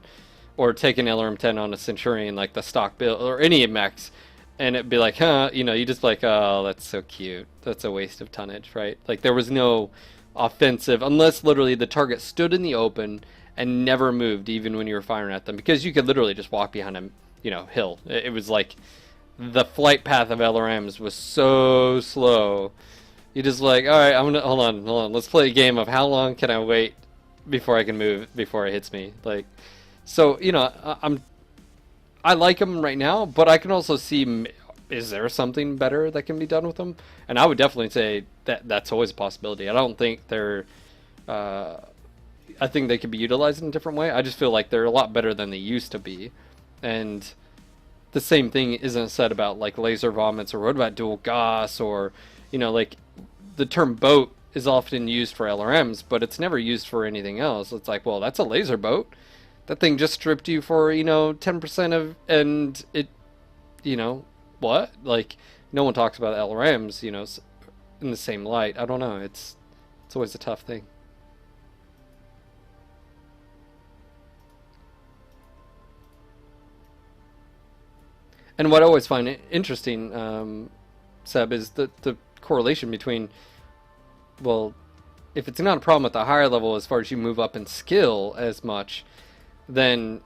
or take an LRM-10 on a Centurion, like the stock build, or any mechs, and it'd be like, huh, you know, you just like, oh, that's so cute. That's a waste of tonnage, right? Like, there was no offensive, unless literally the target stood in the open and never moved, even when you were firing at them, because you could literally just walk behind a, you know, hill. It was like, the flight path of LRMs was so slow. You just like, all right, hold on, let's play a game of how long can I wait before I can move, before it hits me. Like, so, you know, I like them right now, but I can also see, is there something better that can be done with them? And I would definitely say that that's always a possibility. I don't think they're, I think they could be utilized in a different way. I just feel like they're a lot better than they used to be. And the same thing isn't said about, like, laser vomits, or what about dual Gauss, or, you know, like, the term boat is often used for LRMs, but it's never used for anything else. It's like, well, that's a laser boat. That thing just stripped you for, you know, 10% of, and it, you know, what? Like, no one talks about LRMs, you know, in the same light. I don't know. It's always a tough thing. And what I always find interesting, Seb, is the correlation between, well, if it's not a problem at the higher level as far as you move up in skill as much, then,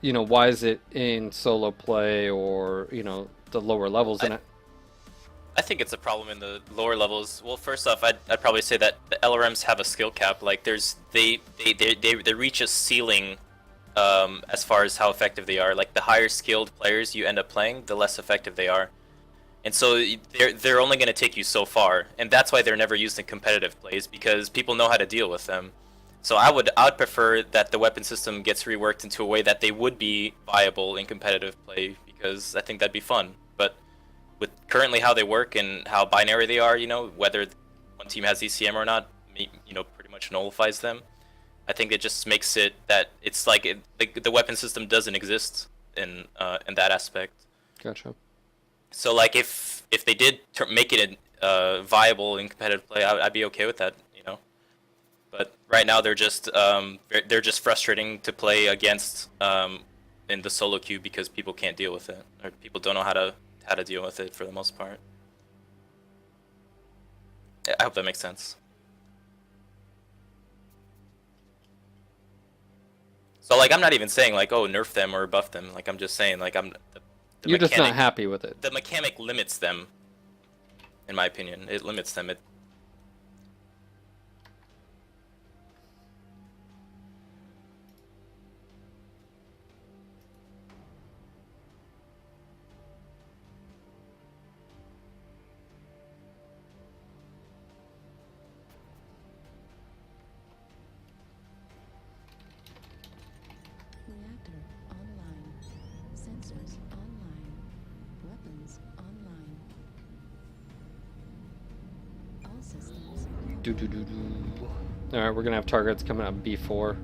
you know, why is it in solo play or, you know, the lower levels? I think it's a problem in the lower levels. Well, first off, I'd probably say that the LRMs have a skill cap. Like, they reach a ceiling as far as how effective they are. Like, the higher skilled players you end up playing, the less effective they are. And so they're only going to take you so far, and that's why they're never used in competitive plays, because people know how to deal with them. So I would prefer that the weapon system gets reworked into a way that they would be viable in competitive play, because I think that'd be fun. But with currently how they work and how binary they are, you know, whether one team has ECM or not, you know, pretty much nullifies them. I think it just makes it that it's like the weapon system doesn't exist in that aspect. Gotcha. So, like, if they did make it viable in competitive play, I'd be okay with that, you know. But right now they're just frustrating to play against in the solo queue, because people can't deal with it, or people don't know how to deal with it for the most part. I hope that makes sense. So, like, I'm not even saying, like, oh, nerf them or buff them. Like, I'm just saying, like, you're just not happy with it. The mechanic limits them, in my opinion. It limits them. Reactor online. Sensors online. Weapons online. All systems. Alright, we're gonna have targets coming up B4.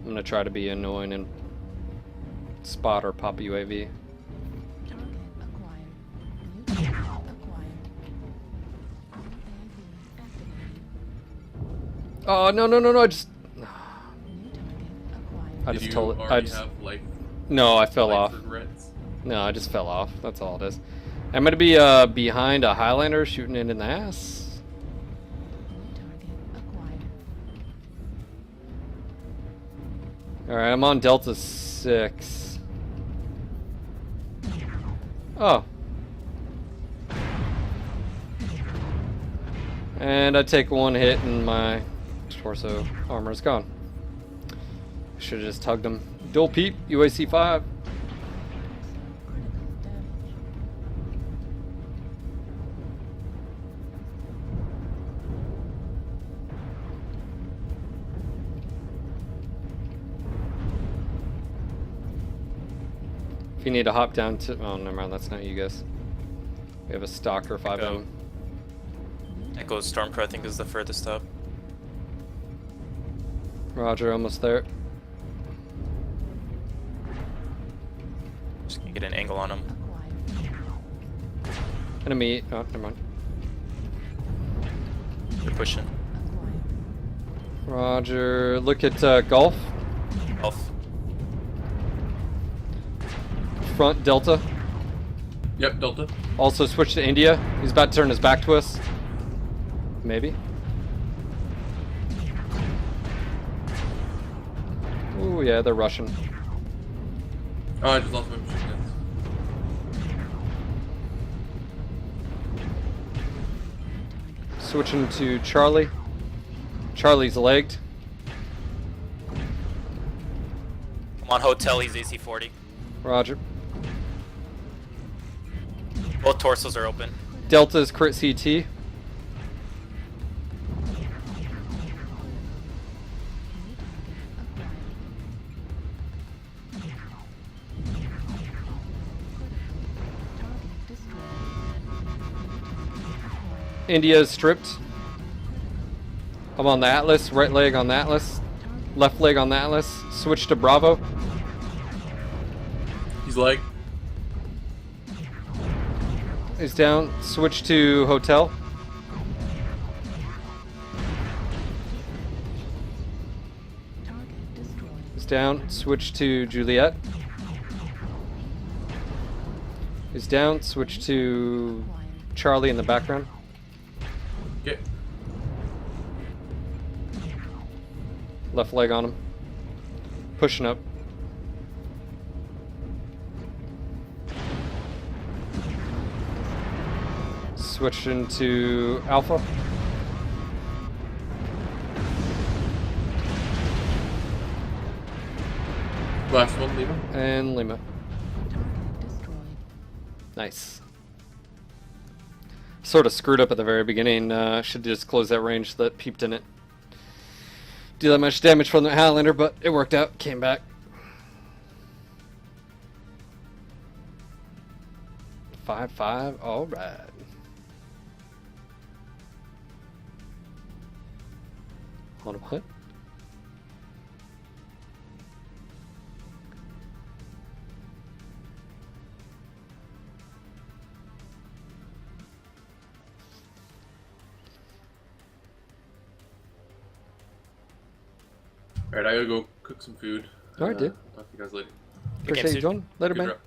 I'm gonna try to be annoying and spot or pop UAV. Target acquired. New target acquired. UAV activated. Oh, no, I just... New target acquired. I Did just you told it. already have, like, No, I fell life off. regrets? No, I just fell off. That's all it is. I'm gonna be behind a Highlander shooting it in the ass. New target acquired. Alright, I'm on Delta 6. Oh. And I take one hit and my Torso armor's gone. Should have just tugged him. Dual peep, UAC 5. Critical damage. If you need to hop down to... Oh, never mind, that's not you guys. We have a stalker 5 Go. M. Echo Stormcrow, I think, is the furthest up. Roger, almost there. Just gonna get an angle on him. Acquired. Enemy... Oh, never mind. They're pushing. Acquired. Roger, look at Golf. Health. Front Delta. Yep, Delta. Also switch to India. He's about to turn his back to us. Maybe. Ooh, yeah, they're Russian. Oh, I just lost my machine guns. Switching to Charlie. Charlie's legged. I'm on hotel, he's AC 40. Roger. Both torsos are open. Delta's crit CT. Target destroyed. India's stripped. I'm on the Atlas. Right leg on the Atlas. Left leg on the Atlas. Switch to Bravo. He's like, He's down. Switch to Hotel. Target destroyed. He's down. Switch to Juliet. He's down. Switch to Acquired. Charlie in the background. okay. Left leg on him. Pushing up. Switch into Alpha. Last one, Lima. And Lima. Target destroyed. Nice. Sort of screwed up at the very beginning. Should just close that range that peeped in it. Do that much damage from the Highlander, but it worked out. Came back. 5-5. All right. On what? Alright, I gotta go cook some food. Alright, dude. Talk to you guys later. Appreciate game, you joining. Later, Good man. rep.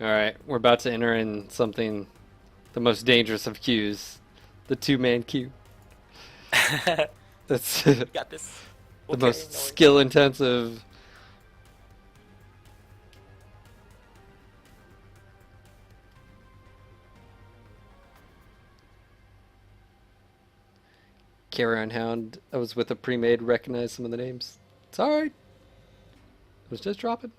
Alright, we're about to enter in something, the most dangerous of queues. The two-man queue. That's the Got this. most skill-intensive. Carry-on Hound. I was with a pre-made, recognized some of the names. It's alright. I was just dropping.